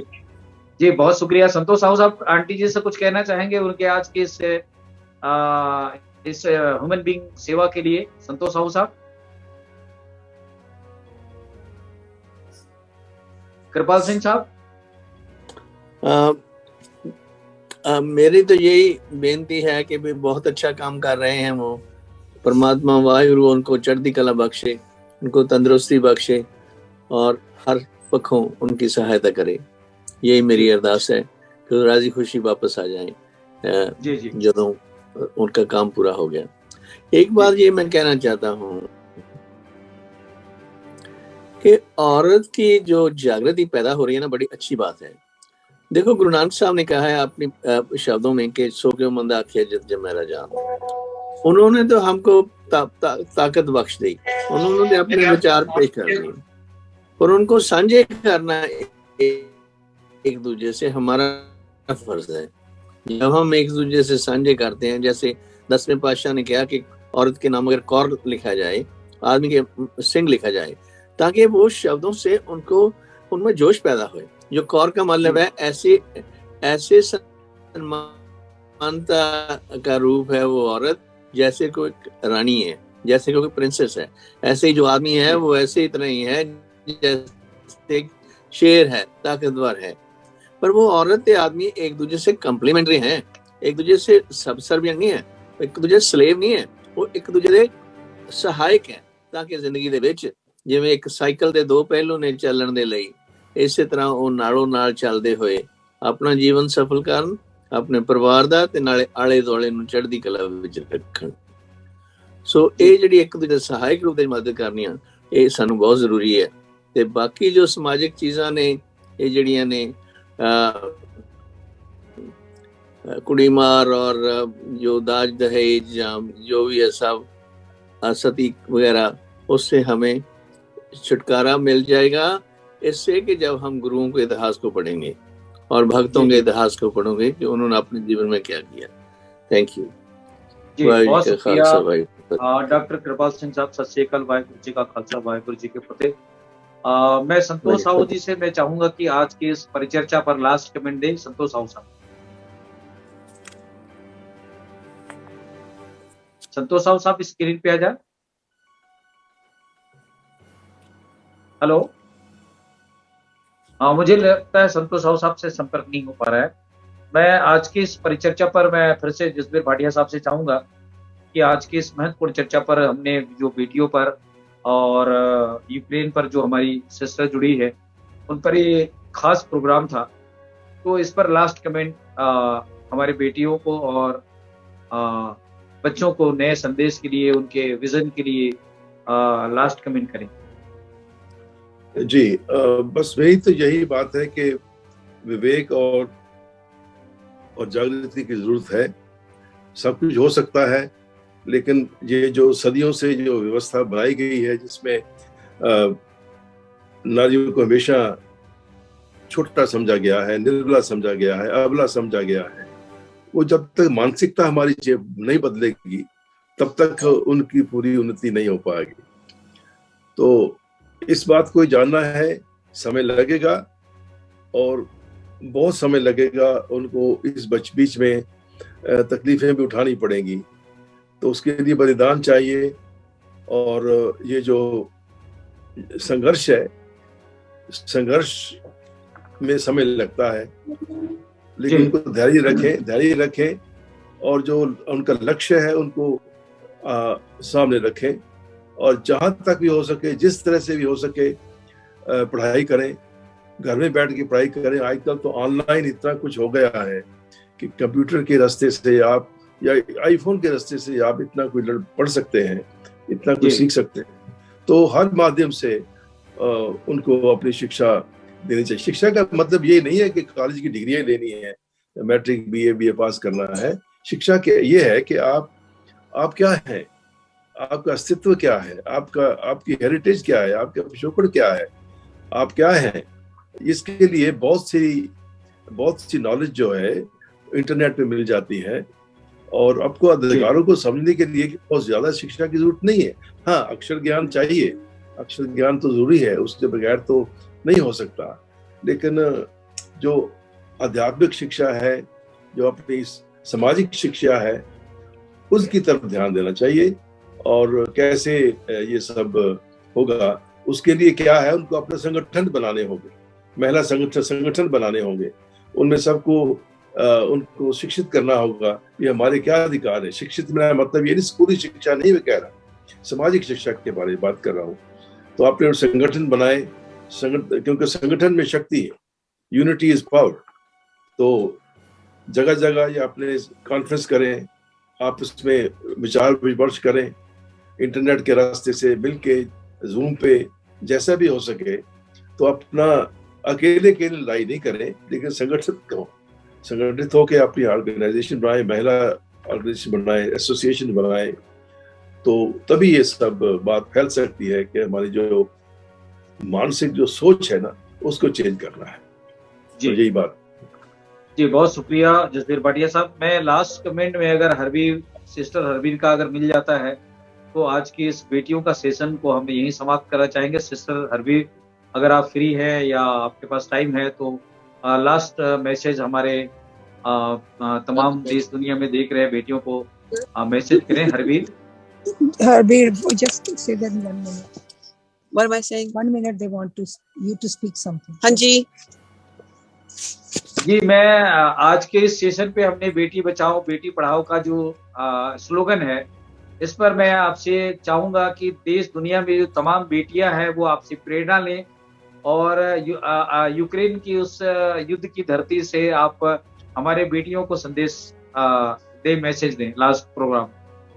S1: जी, बहुत शुक्रिया। संतोष साहू साहब, आंटी जी से कुछ कहना चाहेंगे उनके आज के इस ह्यूमन बीइंग सेवा के लिए? संतोष साहू साहब। कृपाल सिंह साहब।
S5: मेरी तो यही बेनती है कि भी बहुत अच्छा काम कर रहे हैं वो। परमात्मा वाहिगुरु उनको चढ़ती कला बख्शे, उनको तंदुरुस्ती बख्शे और हर पक्षों उनकी सहायता करे। यही मेरी अरदास है कि राजी खुशी वापस आ जाएं
S1: जी जी
S5: ਜਦੋਂ उनका काम पूरा हो गया। एक बात ये मैं कहना चाहता हूँ कि औरत की जो जागृति पैदा हो रही है ना, बड़ी अच्छी बात है। देखो गुरु नानक साहब ने कहा है अपने शब्दों में कि सो क्यों मंदा आखिया जत जमेरा जान। उन्होंने तो हमको ताकत बख्श दी, उन्होंने अपने विचार पेश कर दिए, और उनको साझे करना एक दूसरे से हमारा फर्ज है। जब हम एक दूसरे से साझे करते हैं, जैसे 10वें पातशाह ने कहा कि औरत के नाम अगर कौर लिखा जाए, आदमी के सिंह लिखा जाए, ताकि वो शब्दों से उनको उनमें जोश पैदा हो। जो कौर का मतलब है ऐसे सम्मानता का रूप है वो औरत, जैसे कोई रानी है, जैसे कोई प्रिंसेस है। ऐसे ही जो आदमी है वो ऐसे ही तरह ही है जैसे शेर है, ताकतवर है। पर वो औरत आदमी एक दूसरे से कंप्लीमेंट्री हैं, एक दूसरे से सबसर्विएंट नहीं है, एक दूसरे स्लेव नहीं है, वो एक दूसरे सहायक है। ताकि जिंदगी ਦੇ ਵਿੱਚ ਜਿਵੇਂ ਇੱਕ ਸਾਈਕਲ ਦੇ ਦੋ ਪਹਿਲੂ ਨੇ ਚੱਲਣ ਦੇ ਲਈ, ਇਸੇ ਤਰ੍ਹਾਂ ਉਹ ਨਾਲੋਂ ਨਾਲ ਚੱਲਦੇ ਹੋਏ ਆਪਣਾ ਜੀਵਨ ਸਫਲ ਕਰਨ, ਆਪਣੇ ਪਰਿਵਾਰ ਦਾ ਤੇ ਨਾਲੇ ਆਲੇ ਦੁਆਲੇ ਨੂੰ ਚੜ੍ਹਦੀ ਕਲਾ ਵਿੱਚ ਰੱਖਣ। ਸੋ ਇਹ ਜਿਹੜੀ ਇੱਕ ਦੂਜੇ ਸਹਾਇਕ ਰੂਪ ਦੇ ਮਦਦ ਕਰਨੀਆਂ, ਇਹ ਸਾਨੂੰ ਬਹੁਤ ਜ਼ਰੂਰੀ ਹੈ। ਤੇ ਬਾਕੀ ਜੋ ਸਮਾਜਿਕ ਚੀਜ਼ਾਂ ਨੇ, ਇਹ ਜਿਹੜੀਆਂ ਨੇ कुड़ी मार और जो दाज दहेज जो भी है सब सती वगैरह, उससे हमें छुटकारा मिल जाएगा इससे कि जब हम गुरुओं के इतिहास को पढ़ेंगे और भक्तों के इतिहास को पढ़ोगे कि उन्होंने अपने जीवन में क्या किया। थैंक यू
S1: जी, बहुत शुक्रिया डॉक्टर कृपाल सिंह साहब। सत श्री अकाल, वाहिगुरु जी का खालसा, वाहिगुरु जी की फतेह। मैं संतोष साहू जी से मैं चाहूंगा कि आज की इस परिचर्चा पर लास्ट कमेंट दें। संतोष साहू साहब, संतोष साहू साहब स्क्रीन पे आ जाए। हेलो, हाँ, मुझे लगता है संतोष साहू साहब से संपर्क नहीं हो पा रहा है। मैं आज की इस परिचर्चा पर मैं फिर से जसबीर भाटिया साहब से चाहूंगा कि आज की इस महत्वपूर्ण चर्चा पर हमने जो वीडियो पर और यूक्रेन पर जो हमारी सिस्टर जुड़ी है उन पर ये खास प्रोग्राम था, तो इस पर लास्ट कमेंट हमारे बेटियों को और बच्चों को नए संदेश के लिए, उनके विजन के लिए लास्ट कमेंट करें।
S4: जी, बस वही तो यही बात है कि विवेक और जागृति की जरूरत है। सब कुछ हो सकता है, लेकिन ये जो सदियों से जो व्यवस्था बनाई गई है जिसमें नारियों को हमेशा छोटा समझा गया है, निर्बला समझा गया है, अबला समझा गया है, वो जब तक मानसिकता हमारी नहीं बदलेगी तब तक उनकी पूरी उन्नति नहीं हो पाएगी। तो इस बात को जानना है, समय लगेगा और बहुत समय लगेगा। उनको इस बीच में तकलीफें भी उठानी पड़ेंगी, तो उसके लिए बलिदान चाहिए। और ये जो संघर्ष है, संघर्ष में समय लगता है, लेकिन उनको धैर्य रखें और जो उनका लक्ष्य है उनको सामने रखें, और जहां तक भी हो सके, जिस तरह से भी हो सके, पढ़ाई करें, घर में बैठ के पढ़ाई करें। आजकल तो ऑनलाइन इतना कुछ हो गया है कि कंप्यूटर के रास्ते से आप या आईफोन के रास्ते से आप इतना कुछ पढ़ सकते हैं, इतना कुछ सीख सकते हैं। तो हर माध्यम से उनको अपनी शिक्षा देनी चाहिए। शिक्षा का मतलब ये नहीं है कि कॉलेज की डिग्रियां लेनी है, मैट्रिक बीए पास करना है। शिक्षा के ये है कि आप क्या हैं, आपका अस्तित्व क्या है, आपकी हेरिटेज क्या है, आपका पिछोकड़ क्या है, आप क्या हैं। इसके लिए बहुत सी नॉलेज जो है इंटरनेट पे मिल जाती है, और आपको अधिकारों को समझने के लिए बहुत ज्यादा शिक्षा की जरूरत नहीं है। हाँ, अक्षर ज्ञान चाहिए, अक्षर ज्ञान तो जरूरी है, उसके बगैर तो नहीं हो सकता। लेकिन जो आध्यात्मिक शिक्षा है, जो अपनी सामाजिक शिक्षा है, उसकी तरफ ध्यान देना चाहिए। और कैसे ये सब होगा, उसके लिए क्या है, उनको अपने संगठन बनाने होंगे, महिला संगठन बनाने होंगे, उनमें सबको उनको शिक्षित करना होगा ये हमारे क्या अधिकार है। शिक्षित मेरा मतलब ये नहीं स्कूली शिक्षा नहीं मैं कह रहा, सामाजिक शिक्षा के बारे में बात कर रहा हूँ। तो आपने संगठन बनाए, क्योंकि संगठन में शक्ति है, यूनिटी इज पावर। तो जगह जगह ये अपने कॉन्फ्रेंस करें, आप उसमें विचार विमर्श करें, इंटरनेट के रास्ते से मिलके, जूम पे, जैसा भी हो सके। तो अपना अकेले के लिए लड़ाई नहीं करें, लेकिन संगठित होकर अपनी ऑर्गेनाइजेशन बनाए, महिला ऑर्गेनाइजेशन बनाए, एसोसिएशन बनाए, तो तभी ये सब बात फैल सकती है कि हमारी जो मानसिक जो सोच है ना, उसको चेंज करना है।
S1: जी,
S4: तो यही बात।
S1: जी, बहुत शुक्रिया जसबीर भाटिया साहब। मैं लास्ट कमेंट में अगर हरबीर, सिस्टर हरबीर का अगर मिल जाता है तो आज की इस बेटियों का सेशन को हम यहीं समाप्त करना चाहेंगे। सिस्टर हरबीर, अगर आप फ्री है या आपके पास टाइम है तो लास्ट मैसेज हमारे तमाम देश दुनिया में देख रहे बेटियों को मैसेज करें। Harbir,
S2: just say that in 1 minute.
S3: What am I saying?
S2: 1 minute they want you to speak something.
S3: हाँ जी।
S1: जी, मैं आज के इस सेशन पे हमने बेटी बचाओ बेटी पढ़ाओ का जो स्लोगन है, इस पर मैं आपसे चाहूंगा कि देश दुनिया में जो तमाम बेटियां हैं वो आपसे प्रेरणा लें और यूक्रेन की उस युद्ध की धरती से आप हमारे बेटियों को संदेश दे, मैसेज दें।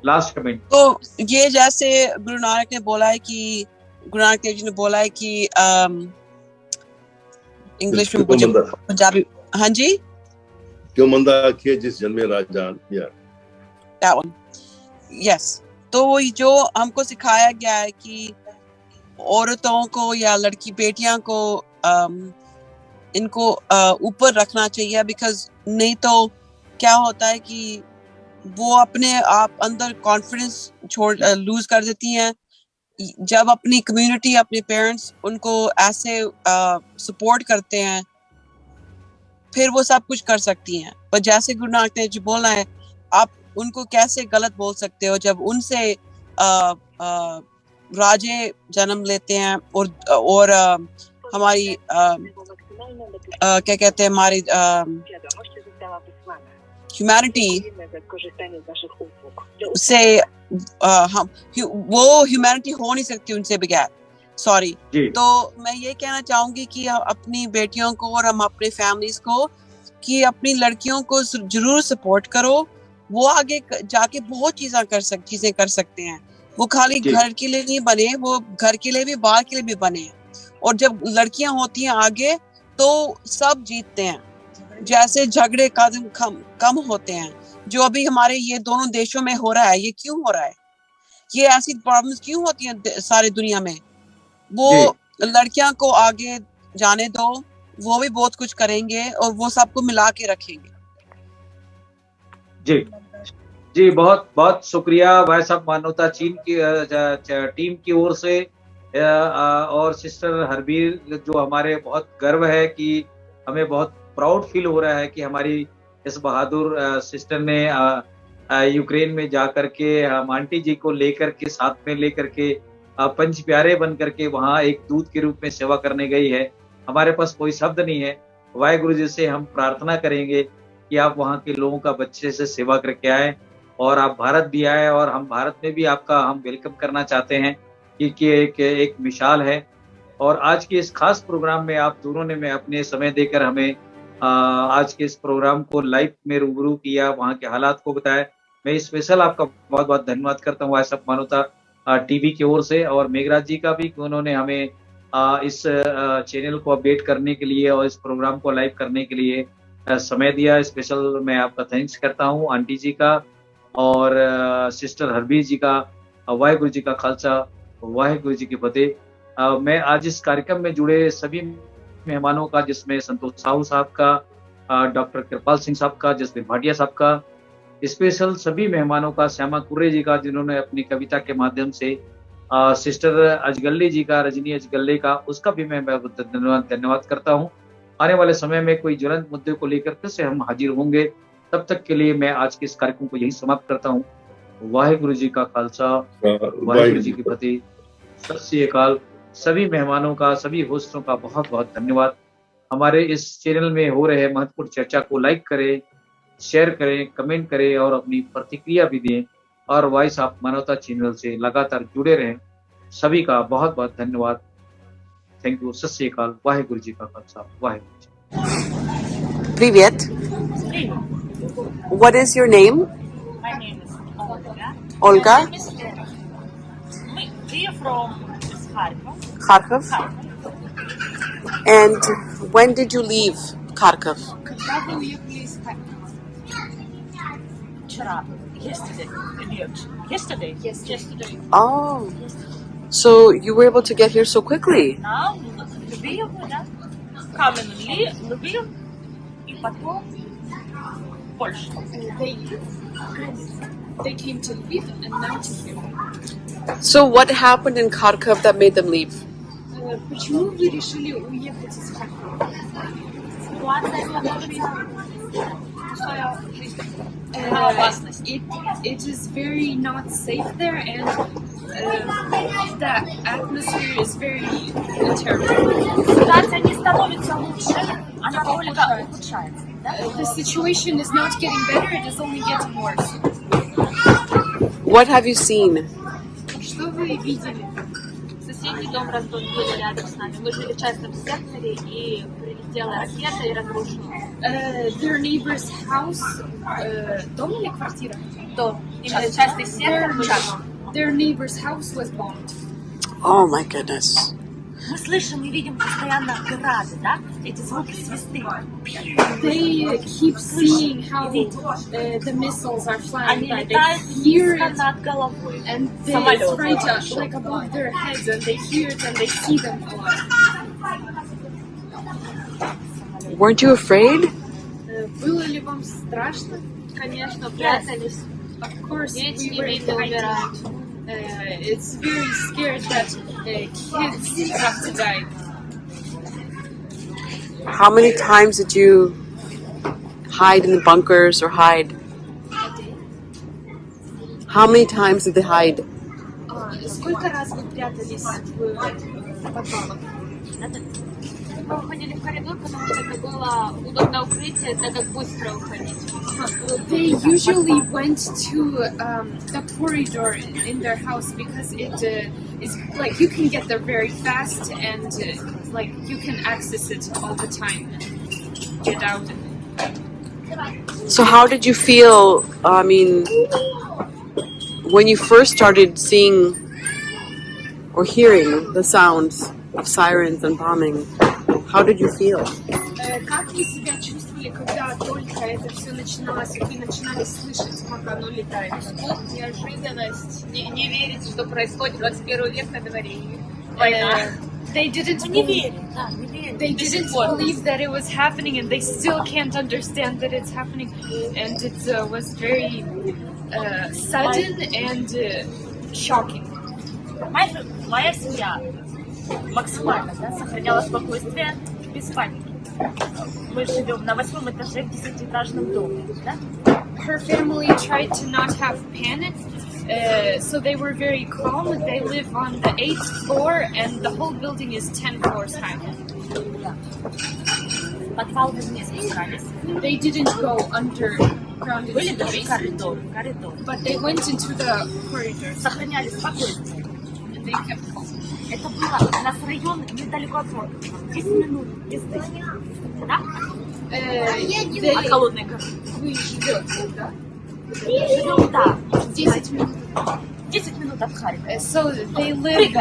S1: Last comment.
S3: तो ये जैसे गुरु नानक ने बोला है कि, गुरु नानक देव जी ने बोला है कि इंग्लिश में मुझे पंजाबी, हाँ जी,
S4: क्यों मंदा आखिए जिस जन्मे राजान,
S3: that one, yes। तो जो हमको सिखाया गया है कि औरतों को या लड़की बेटियां को इनको ऊपर रखना चाहिए, बिकॉज नहीं तो क्या होता है कि वो अपने आप अंदर कॉन्फिडेंस लूज कर देती हैं। जब अपनी कम्युनिटी, अपने पेरेंट्स उनको ऐसे सपोर्ट करते हैं, फिर वो सब कुछ कर सकती हैं। पर जैसे गुरु नानक देव जी बोलना है, आप उनको कैसे गलत बोल सकते हो जब उनसे राजे जन्म लेते हैं और हमारी क्या कहते हैं, हमारी ह्यूमैनिटी से हम वो ह्यूमैनिटी हो नहीं सकती उनसे बगैर। सॉरी। तो मैं ये कहना चाहूंगी कि अपनी बेटियों को और हम अपने फैमिलीज को कि अपनी लड़कियों को जरूर सपोर्ट करो। वो आगे जाके बहुत चीजें कर सकते हैं। वो खाली घर के लिए नहीं बने, वो घर के लिए भी, बाहर के लिए भी बने। और जब लड़कियां होती हैं आगे तो सब जीतते हैं। जैसे झगड़े कम होते हैं जो अभी हमारे ये दोनों देशों में हो रहा है। ये क्यों हो रहा है? ये ऐसी प्रॉब्लम्स क्यों होती हैं सारी दुनिया में? वो लड़कियां को आगे जाने दो, वो भी बहुत कुछ करेंगे और वो सबको मिला के रखेंगे।
S1: जी, बहुत बहुत शुक्रिया भाई साहब, मानवता चीन की टीम की ओर से और सिस्टर हरबीर, जो हमारे बहुत गर्व है कि हमें बहुत प्राउड फील हो रहा है कि हमारी इस बहादुर सिस्टर ने यूक्रेन में जाकर के हम आंटी जी को लेकर के, साथ में लेकर के पंच प्यारे बन करके वहाँ एक दूत के रूप में सेवा करने गई है। हमारे पास कोई शब्द नहीं है। वाहेगुरु जी से हम प्रार्थना करेंगे कि आप वहाँ के लोगों का बच्चे से सेवा करके आए और आप भारत भी आए, और हम भारत में भी आपका हम वेलकम करना चाहते हैं कि एक मिसाल है। और आज के इस खास प्रोग्राम में आप दोनों ने मैं अपने समय देकर हमें आज के इस प्रोग्राम को लाइव में रूबरू किया, वहाँ के हालात को बताया। मैं स्पेशल आपका बहुत बहुत धन्यवाद करता हूँ वाइस ऑफ मानवता टीवी की ओर से, और मेघराज जी का भी, कि उन्होंने हमें इस चैनल को अपडेट करने के लिए और इस प्रोग्राम को लाइव करने के लिए समय दिया। स्पेशल मैं आपका थैंक्स करता हूँ आंटी जी का और सिस्टर हरबीर जी का। वाहेगुरु जी का खालसा, वाहेगुरु जी की फतेह। मैं आज इस कार्यक्रम में जुड़े सभी मेहमानों का, जिसमें संतोष साहू साहब का, डॉक्टर कृपाल सिंह साहब का, जसबीर भाटिया साहब का, स्पेशल सभी मेहमानों का, श्यामा कुर्रे जी का, जिन्होंने अपनी कविता के माध्यम से, सिस्टर अजगल्ले जी का, रजनी अजगल्ले का, उसका भी मैं धन्यवाद करता हूँ। आने वाले समय में कोई ज्वलंत मुद्दे को लेकर फिर से हम हाजिर होंगे। तब तक के लिए मैं आज के इस कार्यक्रम को यही समाप्त करता हूँ। वाहेगुरु जी का खालसा, वाहेगुरु जी की फतेह, सत श्री अकाल। सभी मेहमानों का, सभी होस्टों का बहुत बहुत धन्यवाद। हमारे इस चैनल में हो रहे महत्वपूर्ण चर्चा को लाइक करें, शेयर करें, कमेंट करें और अपनी प्रतिक्रिया भी दें, और वॉइस ऑफ मानवता चैनल से लगातार जुड़े रहें। सभी का बहुत बहुत धन्यवाद। Thank you. सत श्री अकाल। वाहेगुरु जी का Khalsa, Waheguru ji.
S3: Привет. What is your name?
S12: My name is Olga.
S3: Olga.
S12: My name is Lena. We are from
S3: Kharkov. And when did you leave Kharkov?
S12: Когда вы уехали из Харькова? Вчера. Yesterday. Yesterday? Yes, yesterday.
S3: Oh. So you were able to get here so quickly?
S12: Now, Lviv, да? Камен Лviv, и потом Польша.
S13: They came to Lviv and now to here.
S3: So what happened in Kharkov that made them leave?
S13: Почему вы решили уехать из Харькова? It is very not safe there, and the atmosphere is very terrible.
S12: Ситуация не становится лучше, она только ухудшается.
S13: The situation is not getting better; it is only getting worse.
S3: What have you seen?
S13: Что вы видели?
S12: Соседний дом были рядом с нами. Мы жили в частном секторе, и прилетела ракета и разрушила.
S13: Their neighbor's house, дом или квартира?
S12: Дом. Именно частный сектор.
S13: Their neighbor's house was bombed.
S3: Oh my goodness.
S12: Мы слышим и видим постоянно грады, да? Эти звуки свисты.
S13: They keep seeing how the missiles are flying
S12: Они
S13: by.
S12: летают
S13: They hear
S12: низко
S13: it,
S12: над головой.
S13: and they
S12: Самолет.
S13: right up, like above their heads, and they hear it and they see them a lot.
S3: Weren't you afraid?
S13: Было ли вам страшно?
S12: Конечно, прятались.
S13: Of course,
S12: Дети
S13: we were
S12: невинно умирают.
S13: It's very scared that kids have to die.
S3: How many times did you hide in the bunkers or hide? How many times did they hide?
S13: Сколько раз вы прятались в подвалах?
S12: Мы уходили в коридор, потому что это было удобное укрытие, так как быстро уходить.
S13: They usually went to the corridor in their house because it is like you can get there very fast and like you can access it all the time and get out.
S3: So how did you feel, I mean, when you first started seeing or hearing the sounds of sirens and bombing? How did you feel?
S13: Как вы себя чувствовали, когда только это все начиналось, и вы начинали слышать, как оно летает?
S12: Неожиданность, не верить, что происходит 21 век на дворе. Война.
S13: They didn't believe that it was happening, and they still can't understand that it's happening, and it was very sudden and shocking.
S12: Моя семья максимально сохраняла спокойствие без паники. Мы живем на 8-м этаже в 10-этажном доме. Да?
S13: Her family tried to not have panic, so they were very calm. They live on the 8th floor, and the whole building is 10 floors high.
S12: Подвал не спускались.
S13: They didn't go underground
S12: Были
S13: into the
S12: даже
S13: basement,
S12: коридор.
S13: but they went into the corridor.
S12: Сохраняли спокойствие.
S13: And they kept calm.
S12: Это было, у нас район недалеко от моря. 10 минут езды. Да? От холодной горы.
S13: Вы живете, да?
S12: Живем, да.
S13: 10 минут.
S12: 10 минут от Харькова.
S13: So they live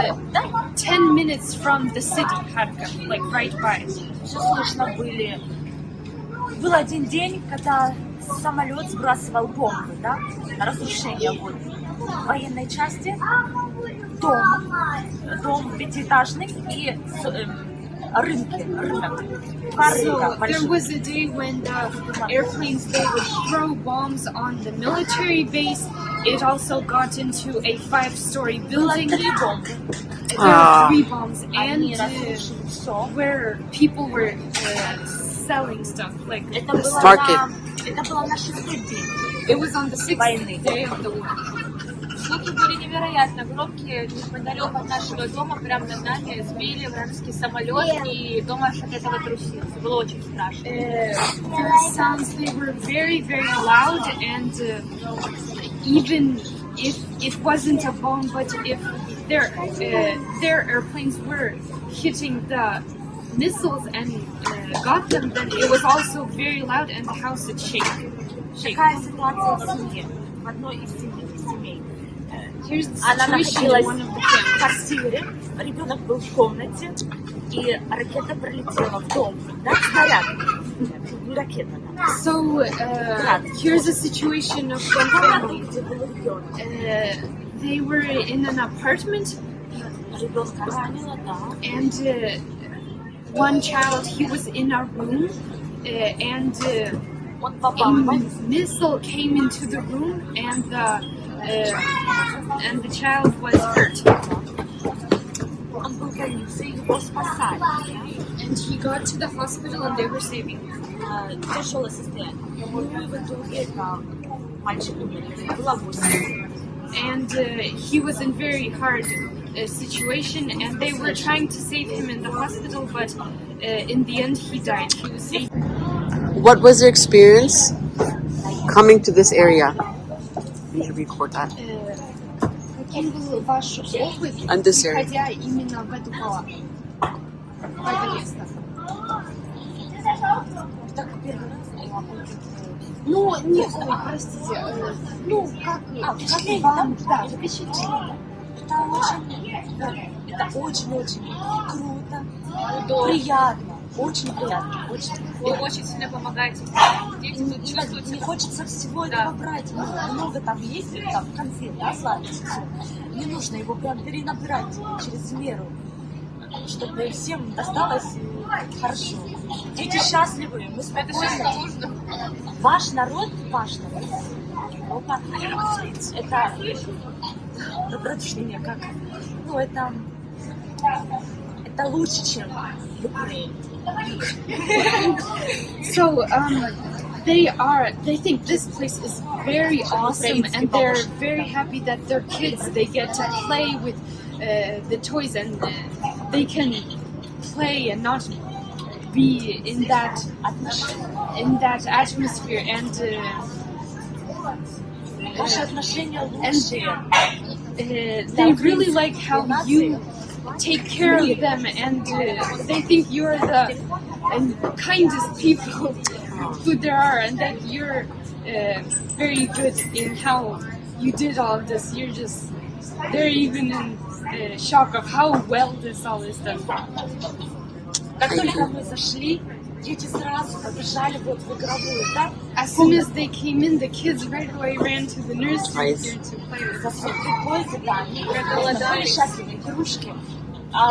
S13: 10 minutes from the city, Kharkov, like right by.
S12: Все слышно были. Был один день, когда самолет сбрасывал бомбы, да, на разрушение военной части. Дом пятиэтажный и рынок.
S13: So there was a day when the airplanes, they would throw bombs on the military base. It also got into a 5-story building. There were 3 bombs, and where people were selling stuff, like
S3: market.
S13: It was on the 6th day of the war.
S12: Звуки были невероятно громкие. Неподалеку от нашего дома, прямо над нами, сбили вражеский самолет, и дом аж от этого трусился. Было очень страшно.
S13: The sounds, they were very, very loud, and even if it wasn't a bomb, but if their airplanes were hitting the missiles and got them, then it was also very loud and the house would shake.
S12: Такая ситуация в семье, в одной из семей.
S13: Here's the
S12: Она
S13: situation
S12: находилась
S13: in one of the
S12: в
S13: families.
S12: квартире, ребенок был в комнате, и ракета пролетела в дом. Да, снаряд. Не ракета, да.
S13: So here's a situation of one family.
S12: Где был ребенок.
S13: They were in an apartment,
S12: Ребенка ранило, да.
S13: and one child, he was in our room, and
S12: Он попал в
S13: a missile came into the room, and the child was hurt.
S12: Он был в больнице, его спасали.
S13: And he got to the hospital, and they were saving him.
S12: Тяжелое состояние. Ну и в итоге мальчик умер. Было 8.
S13: And he was in very hard situation, and they were trying to save him in the hospital, but in the end he died. He was saved.
S3: What was your experience coming to this area? You should record that.
S13: Каким был ваш опыт,
S3: And this area.
S13: приходя именно в эту палату, в это место?
S12: Так первый раз
S13: Ну, нет, ой, простите, ну, как вам, да, впечатление?
S12: Это очень-очень круто, приятно, очень приятно, очень.
S13: Вы очень сильно помогаете детям, тут чувствуете.
S12: Не хочется всего этого брать, много там есть, там конфет, да, сладких, все. Не нужно его прям перенабирать через меру, чтобы всем досталось хорошо. Дети счастливы, мы спокойны. Ваш народ, Европа, это добродушение, как, ну, это лучше, чем Украина.
S13: So, they think this place is very awesome, and they're very happy that their kids, they get to play with the toys, and they can play and not be in that atmosphere, and they really like how you take care of them, and they think you're the kindest people who there are, and that you're very good in how you did all of this. They're even in shock of how well this all is done.
S12: Как только мы зашли, дети сразу побежали вот в игровую, да?
S13: As soon as they came in, the kids right away ran to the nursery here to play with us.
S12: Они были счастливы, игрушки.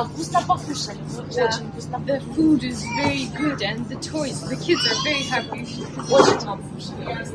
S12: Вкусно покушали, очень вкусно.
S13: The food is very good, and the toys, the kids are very happy.
S12: Очень вам покушали.